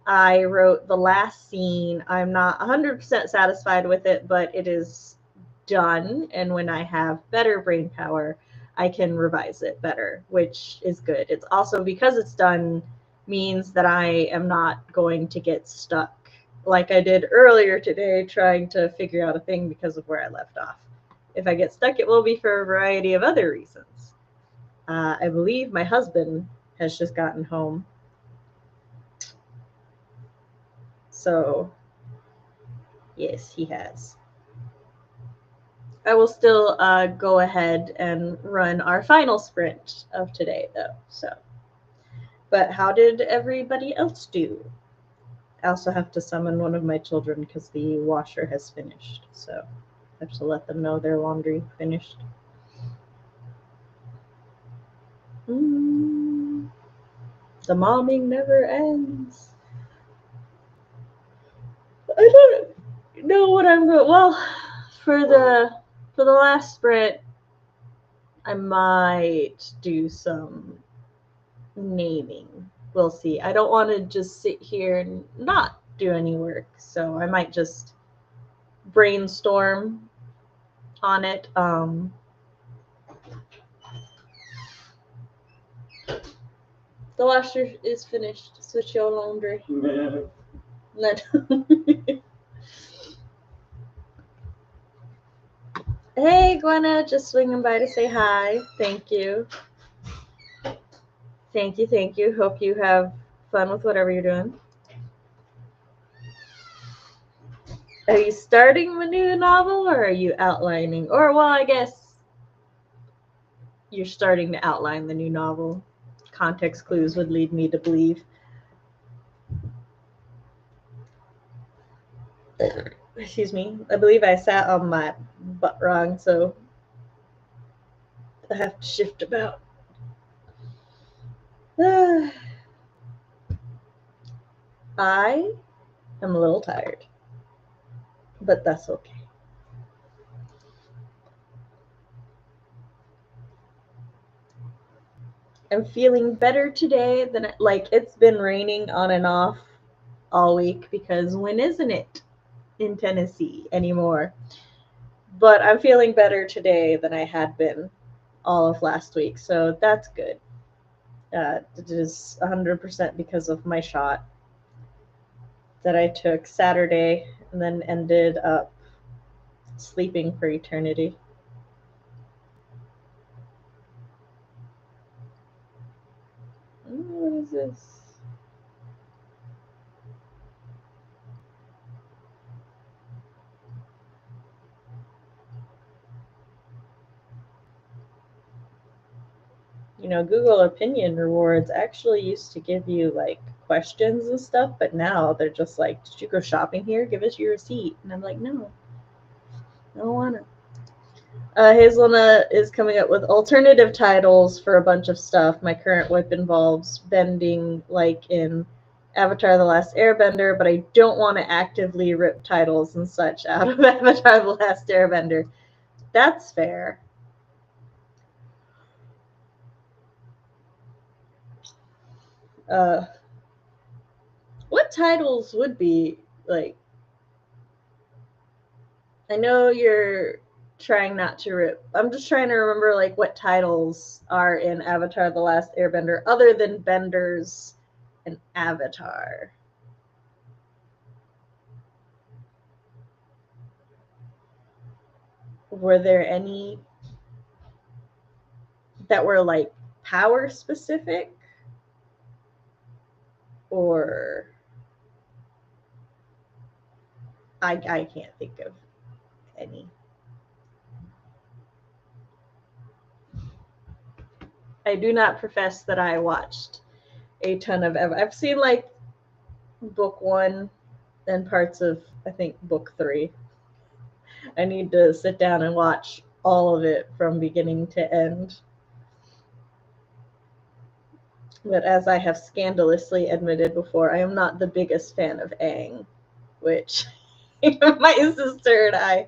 Speaker 1: I wrote the last scene. I'm not 100% satisfied with it, but it is done. And when I have better brain power, I can revise it better, which is good. It's also because it's done means that I am not going to get stuck like I did earlier today trying to figure out a thing because of where I left off. If I get stuck, it will be for a variety of other reasons. I believe my husband has just gotten home. So, yes, he has. I will still go ahead and run our final sprint of today, though. So, but how did everybody else do? I also have to summon one of my children because the washer has finished. So, I have to let them know their laundry finished. The momming never ends. I don't know what I'm going. Well, for the last sprint, I might do some naming. We'll see. I don't want to just sit here and not do any work, so I might just brainstorm on it. The washer is finished. Switch your laundry. No. Hey, Gwenna, just swinging by to say hi. Thank you. Thank you, thank you. Hope you have fun with whatever you're doing. Are you starting a new novel or are you outlining? Or, well, I guess you're starting to outline the new novel. Context clues would lead me to believe. Excuse me. I believe I sat on my butt wrong, so I have to shift about. I am a little tired, but that's okay. I'm feeling better today than like it's been raining on and off all week because when isn't it in Tennessee anymore? But I'm feeling better today than I had been all of last week, so that's good. It is 100% because of my shot that I took Saturday and then ended up sleeping for eternity. What is this? Google Opinion Rewards actually used to give you like questions and stuff, but now they're just like, did you go shopping here? Give us your receipt. And I'm like, no, I don't want to. Hazelnut is coming up with alternative titles for a bunch of stuff. My current WIP involves bending like in Avatar: The Last Airbender, but I don't want to actively rip titles and such out of Avatar: The Last Airbender. That's fair. What titles would be like? I know you're trying not to rip. I'm just trying to remember like what titles are in Avatar: The Last Airbender other than Benders and Avatar. Were there any that were like power specific? Or I can't think of any. I do not profess that I watched a ton of I've seen like book 1 and parts of, I think, book 3. I need to sit down and watch all of it from beginning to end. But as I have scandalously admitted before, I am not the biggest fan of Aang, which my sister and I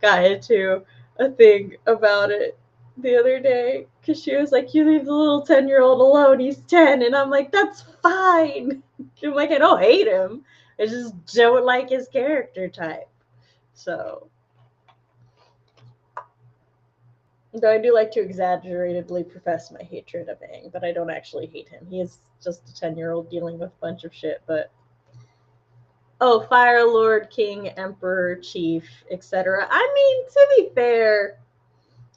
Speaker 1: got into a thing about it the other day because she was like, you leave the little 10-year-old alone, he's 10. And I'm like, that's fine. I'm like, I don't hate him, I just don't like his character type. So, though I do like to exaggeratedly profess my hatred of Aang, but I don't actually hate him. He is just a 10-year-old dealing with a bunch of shit. But oh, Fire Lord, King, Emperor, Chief, etc. I mean, to be fair,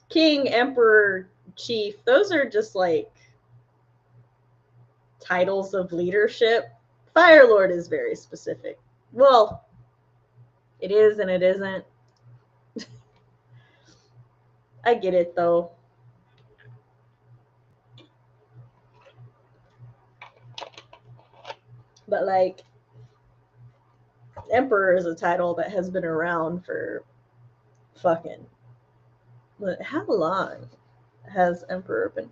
Speaker 1: King, Emperor, Chief, those are just like titles of leadership. Fire Lord is very specific. Well, it is and it isn't. I get it though. But like, Emperor is a title that has been around for fucking, how long has Emperor been?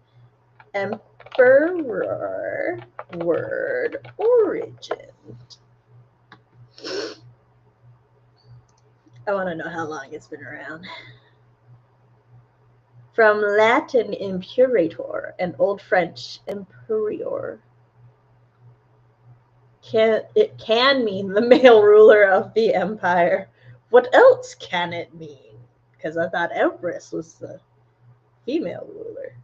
Speaker 1: Emperor word origin. I want to know how long it's been around. From Latin imperator and Old French imperior. It can mean the male ruler of the empire. What else can it mean? Because I thought Empress was the female ruler.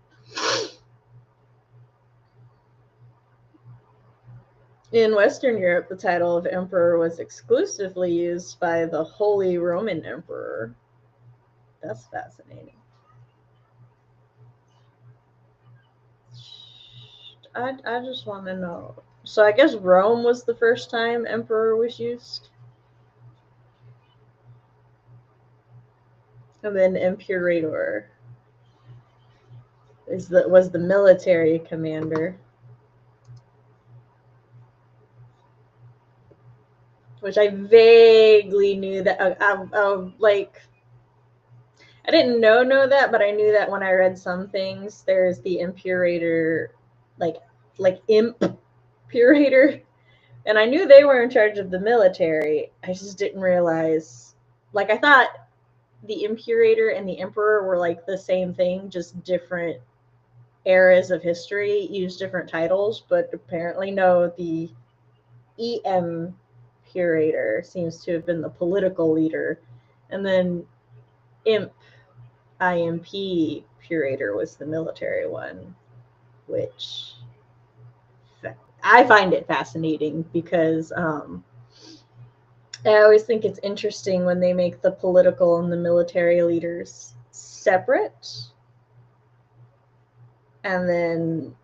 Speaker 1: In Western Europe, the title of emperor was exclusively used by the Holy Roman Emperor. That's fascinating. I just want to know. So I guess Rome was the first time emperor was used. And then imperator was the military commander. Which I vaguely knew that. Like, I didn't know that, but I knew that when I read some things, there's the imperator, like imperator, and I knew they were in charge of the military. I just didn't realize, like, I thought the imperator and the emperor were like the same thing, just different eras of history used different titles, but apparently no, the imperator seems to have been the political leader, and then imp curator was the military one, which I find it fascinating because I always think it's interesting when they make the political and the military leaders separate, and then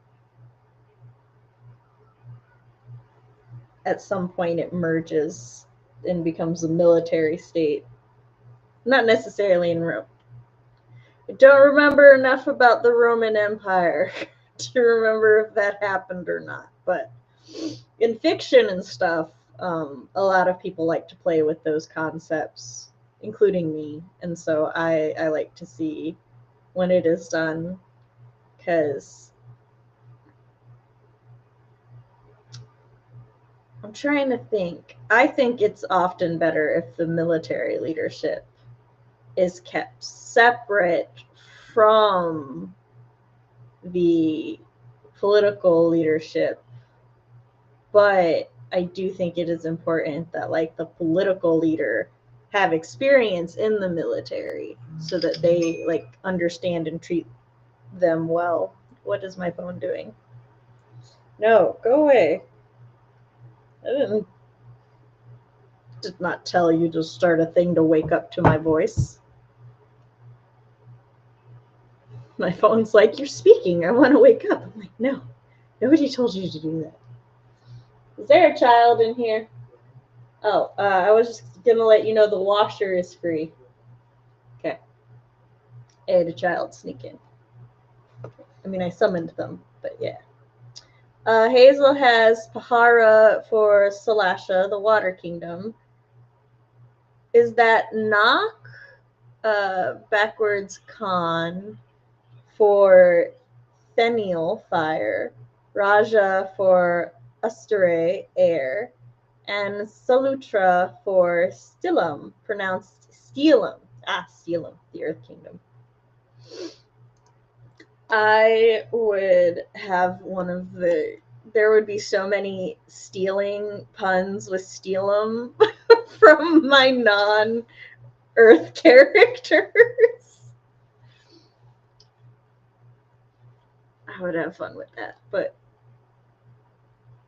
Speaker 1: at some point it merges and becomes a military state. Not necessarily in Rome. I don't remember enough about the Roman Empire to remember if that happened or not. But in fiction and stuff, a lot of people like to play with those concepts, including me. And so I like to see when it is done, because I'm trying to think. I think it's often better if the military leadership is kept separate from the political leadership, but I do think it is important that like the political leader have experience in the military so that they like understand and treat them well. What is my phone doing? No, go away. I did not tell you to start a thing to wake up to my voice. My phone's like, you're speaking, I want to wake up. I'm like, no, nobody told you to do that. Is there a child in here? Oh, I was just gonna let you know the washer is free. Okay. I had a child sneak in. I mean, I summoned them, but yeah. Hazel has Pahara for Salasha, the Water Kingdom. Is that Nok? Backwards Khan for Thenial, Fire. Raja for Ustare, Air. And Salutra for Stilum, pronounced Steelum. Steelum, the Earth Kingdom. I would have one of the. There would be so many stealing puns with Steelum from my non-Earth characters. I would have fun with that, but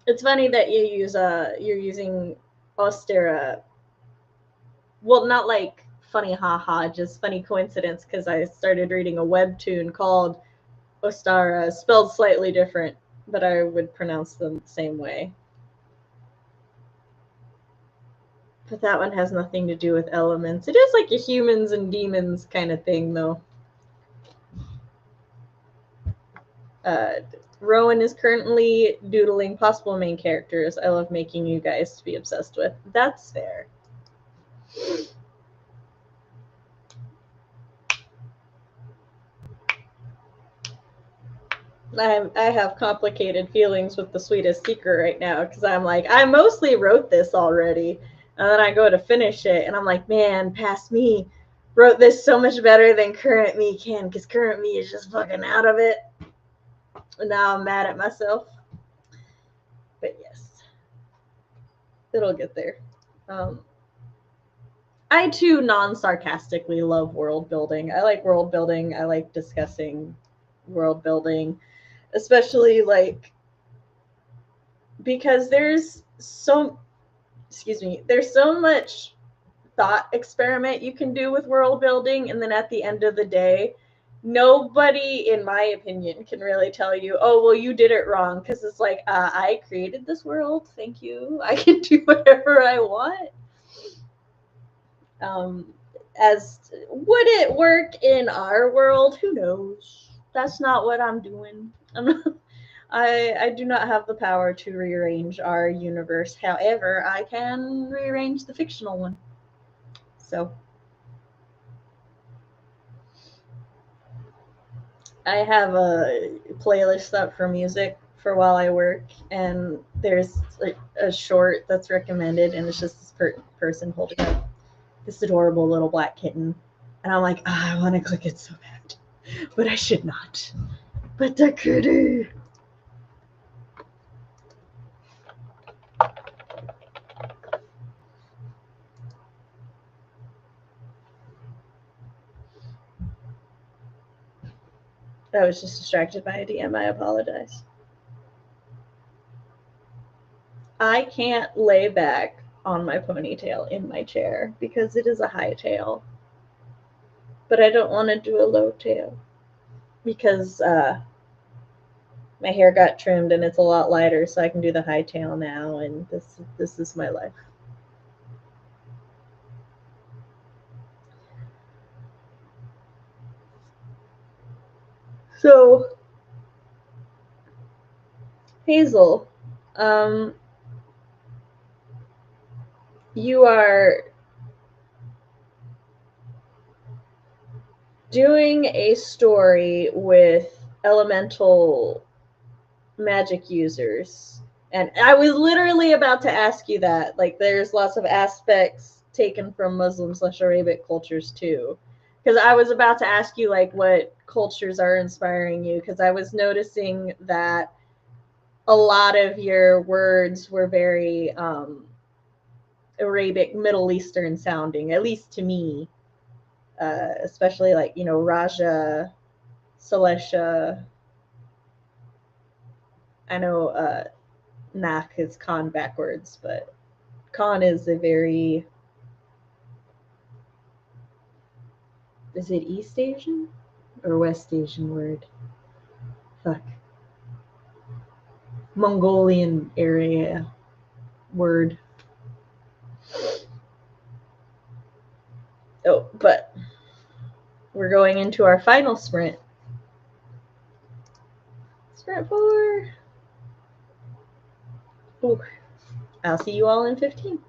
Speaker 1: it's funny that you're using Ostera. Well, not like funny haha, just funny coincidence because I started reading a webtoon called Ostara, spelled slightly different, but I would pronounce them the same way. But that one has nothing to do with elements. It is like a humans and demons kind of thing, though. Rowan is currently doodling possible main characters I love making you guys to be obsessed with. That's fair. I have complicated feelings with the Sweetest Secret right now because I'm like, I mostly wrote this already. And then I go to finish it and I'm like, man, past me wrote this so much better than current me can because current me is just fucking out of it. And now I'm mad at myself. But yes, it'll get there. I too non-sarcastically love world building. I like world building. I like discussing world building, especially like because there's so much thought experiment you can do with world building, and then at the end of the day, nobody, in my opinion, can really tell you, oh, well, you did it wrong, because it's like, I created this world, thank you, I can do whatever I want. As would it work in our world? Who knows? That's not what I'm doing. I do not have the power to rearrange our universe. However, I can rearrange the fictional one. So I have a playlist up for music for while I work, and there's a short that's recommended, and it's just this person holding up this adorable little black kitten, and I'm like, I want to click it so bad, but I should not. But the kitty. I was just distracted by a DM. I apologize. I can't lay back on my ponytail in my chair because it is a high tail. But I don't want to do a low tail because my hair got trimmed and it's a lot lighter, so I can do the high tail now, and this is my life. So, Hazel, you are doing a story with elemental magic users. And I was literally about to ask you that. Like, there's lots of aspects taken from Muslim/Arabic cultures too. Because I was about to ask you, like, what cultures are inspiring you. Because I was noticing that a lot of your words were very Arabic, Middle Eastern sounding, at least to me. Especially, like, Raja, Salesha. I know Nak is Khan backwards, but Khan is a very. Is it East Asian or West Asian word? Fuck. Mongolian area word. Oh, but we're going into our final sprint. Sprint 4. Ooh. I'll see you all in 15.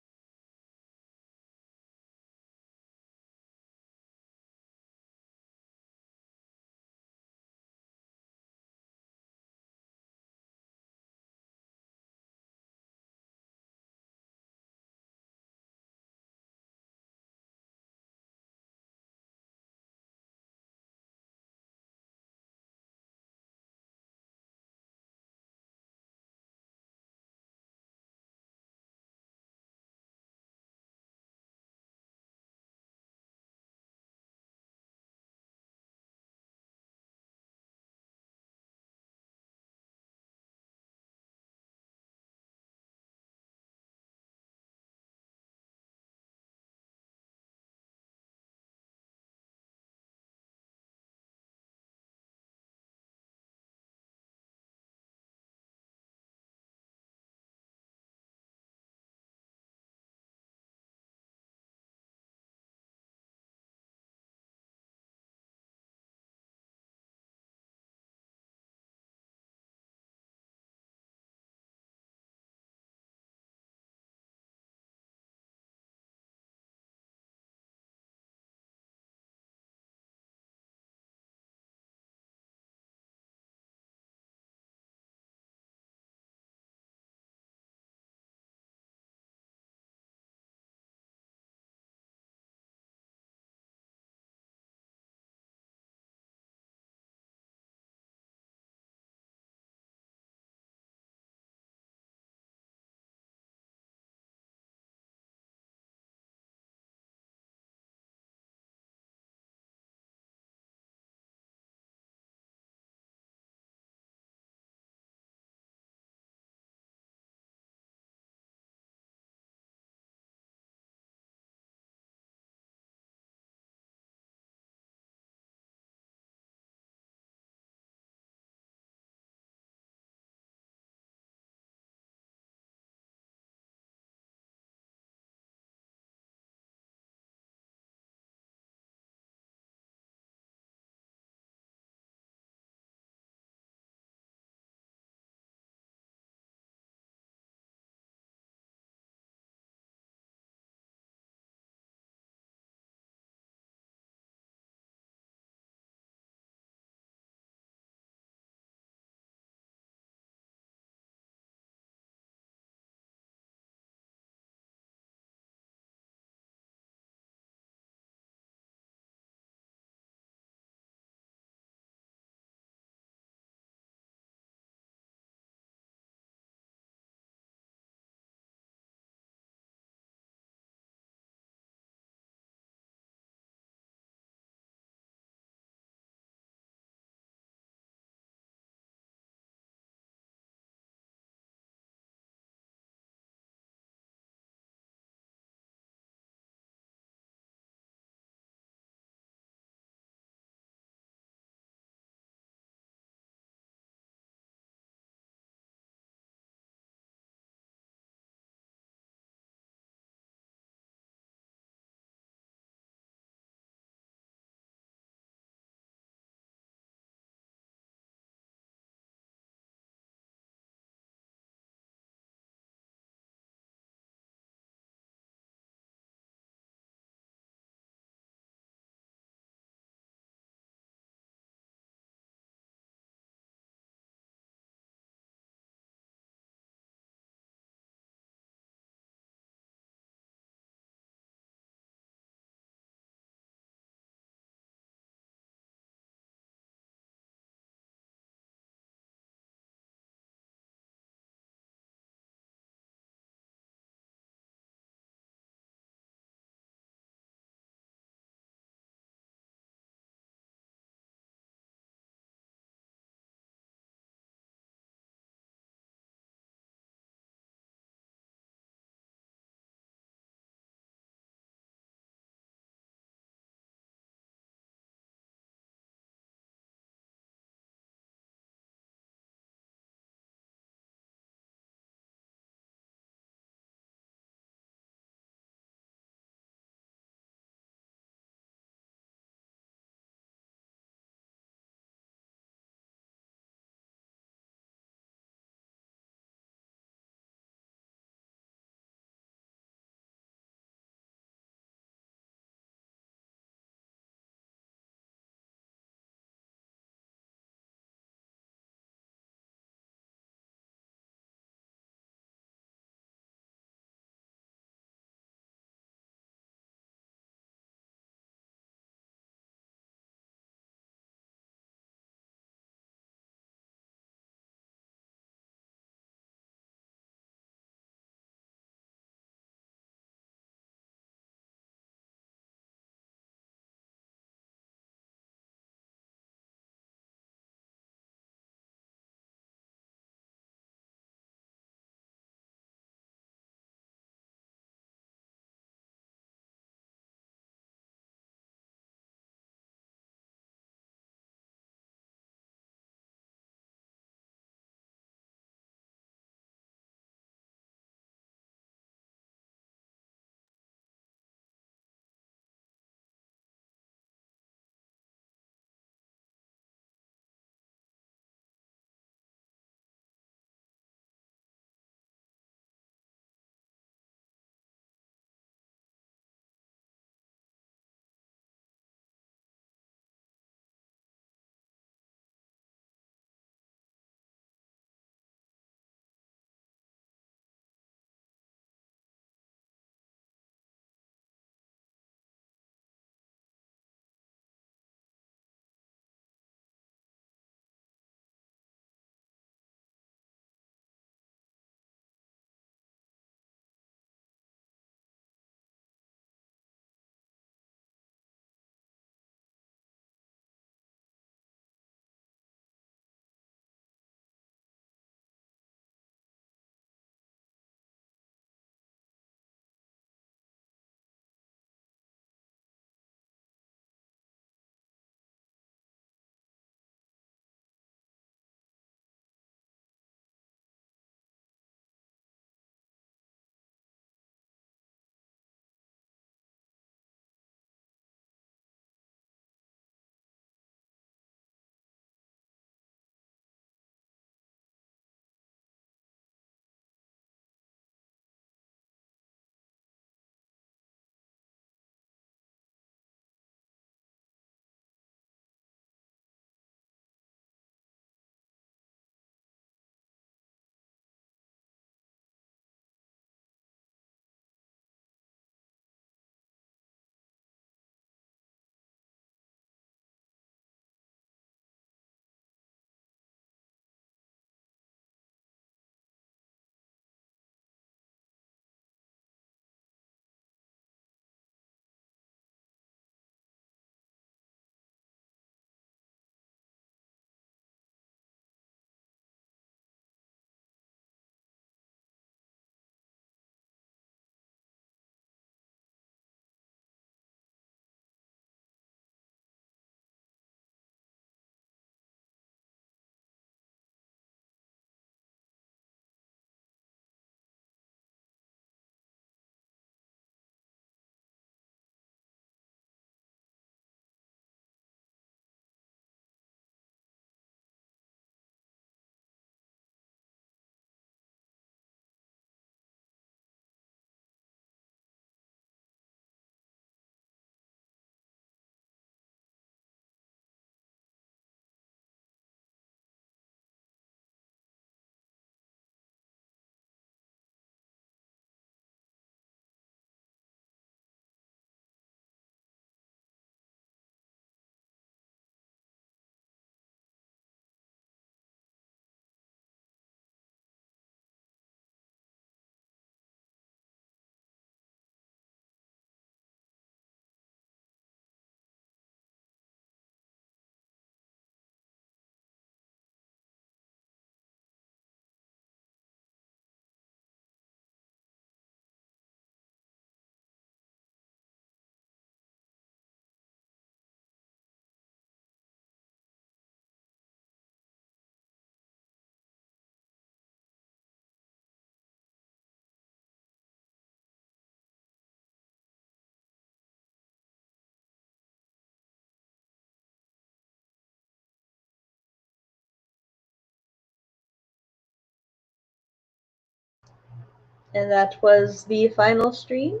Speaker 1: And that was the final stream.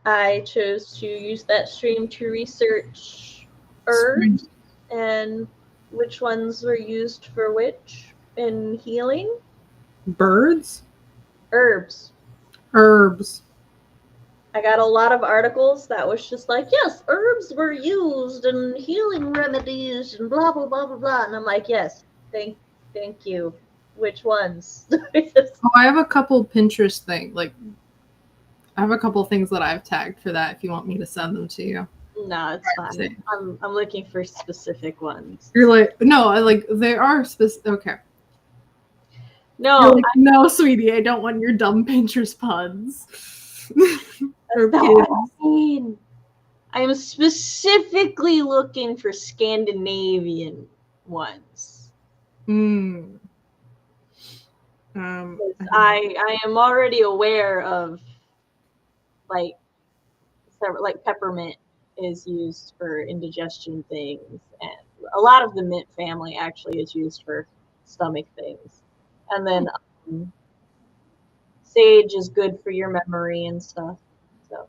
Speaker 1: I chose to use that stream to research herbs and which ones were used for which in healing.
Speaker 2: Birds?
Speaker 1: Herbs. I got a lot of articles that was just like, yes, herbs were used in healing remedies and blah, blah, blah, blah, blah. And I'm like, yes, thank you. Which ones?
Speaker 2: Oh, I have a couple Pinterest things. Like, I have a couple things that I've tagged for that if you want me to send them to you.
Speaker 1: No, it's fine. I'm looking for specific ones.
Speaker 2: You're like, no, they are specific. Okay.
Speaker 1: No,
Speaker 2: like, no, sweetie, I don't want your dumb Pinterest puns.
Speaker 1: I'm specifically looking for Scandinavian ones. I am already aware of like peppermint is used for indigestion things, and a lot of the mint family actually is used for stomach things. And then sage is good for your memory and stuff. So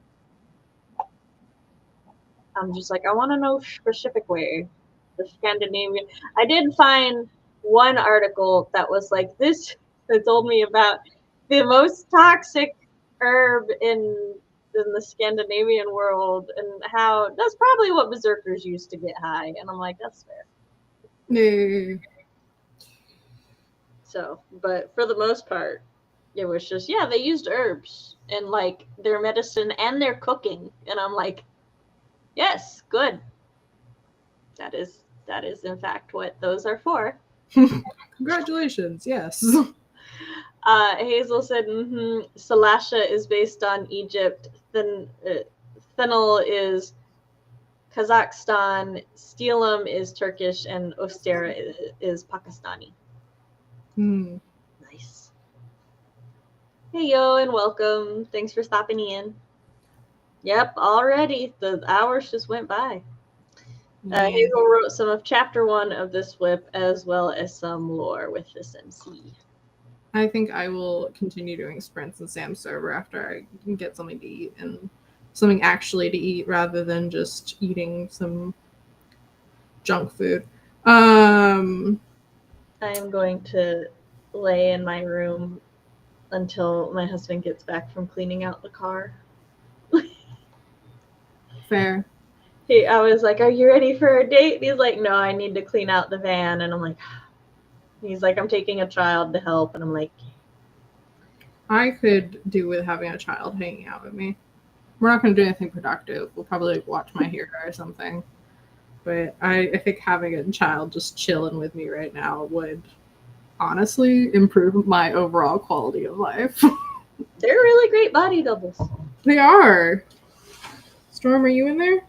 Speaker 1: I'm just like, I want to know specifically the Scandinavian. I did find one article that was like this that told me about the most toxic herb in the Scandinavian world and how that's probably what berserkers used to get high. And I'm like, that's fair.
Speaker 2: No.
Speaker 1: So, but for the most part, it was just, yeah, they used herbs in like their medicine and their cooking. And I'm like, yes, good. That is in fact what those are for.
Speaker 2: Congratulations, yes.
Speaker 1: Hazel said, Salasha is based on Egypt. Then Fennel is Kazakhstan. Stilum is Turkish, and Ostera is Pakistani. Nice. Hey, yo, and welcome. Thanks for stopping in. Yep, already. The hours just went by. Hazel wrote some of Chapter 1 of this WIP, as well as some lore with this MC.
Speaker 2: I think I will continue doing sprints in Sam's server after I can get something to eat and something actually to eat rather than just eating some junk food.
Speaker 1: I am going to lay in my room until my husband gets back from cleaning out the car.
Speaker 2: Fair.
Speaker 1: I was like, are you ready for a date? And he's like, no, I need to clean out the van. And I'm like, he's like, I'm taking a child to help. And I'm like,
Speaker 2: I could do with having a child hanging out with me. We're not going to do anything productive. We'll probably watch my hair or something. But I think having a child just chilling with me right now would honestly improve my overall quality of life.
Speaker 1: They're really great body doubles.
Speaker 2: They are. Storm, are you in there?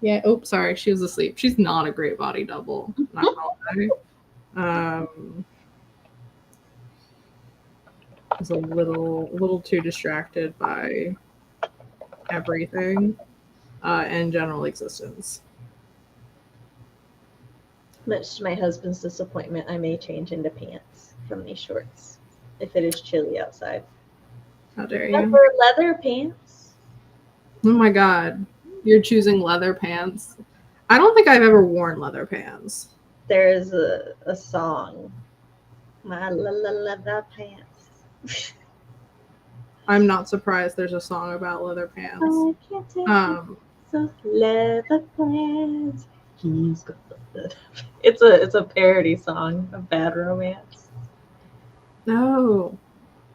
Speaker 2: Yeah. Oh, sorry. She was asleep. She's not a great body double. Not gonna lie. I was a little too distracted by everything and general existence.
Speaker 1: Much to my husband's disappointment, I may change into pants from these shorts if it is chilly outside.
Speaker 2: How dare you?
Speaker 1: Remember leather pants?
Speaker 2: Oh my god. You're choosing leather pants? I don't think I've ever worn leather pants.
Speaker 1: There's a song. My leather pants.
Speaker 2: I'm not surprised there's a song about leather pants.
Speaker 1: I can't take so leather pants. He's got the it's a parody song of Bad Romance.
Speaker 2: No.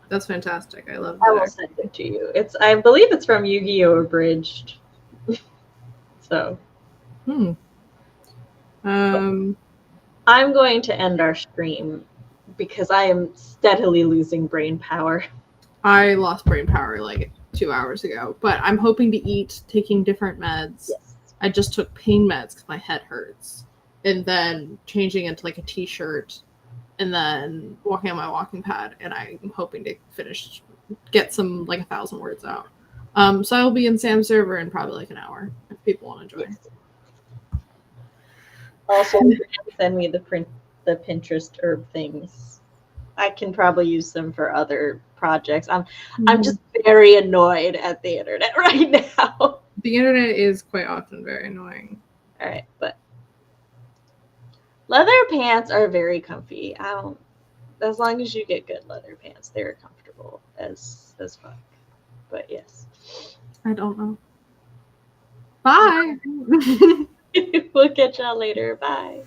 Speaker 2: That's fantastic. I love that.
Speaker 1: I will send it to you. I believe it's from Yu-Gi-Oh! Abridged. So. I'm going to end our stream because I am steadily losing brain power.
Speaker 2: I lost brain power like 2 hours ago, but I'm hoping to eat, taking different meds.
Speaker 1: Yes.
Speaker 2: I just took pain meds because my head hurts, and then changing into like a t-shirt, and then walking on my walking pad, and I'm hoping to get some like 1,000 words out. So I'll be in Sam's server in probably like an hour if people want to join.
Speaker 1: Yes. Also, send me the Pinterest herb things. I can probably use them for other projects. I'm
Speaker 2: Mhm.
Speaker 1: just very annoyed at the internet right now.
Speaker 2: The internet is quite often very annoying.
Speaker 1: All right, but leather pants are very comfy. As long as you get good leather pants, they're comfortable as fuck. But yes.
Speaker 2: I don't know. Bye.
Speaker 1: We'll catch y'all later. Bye.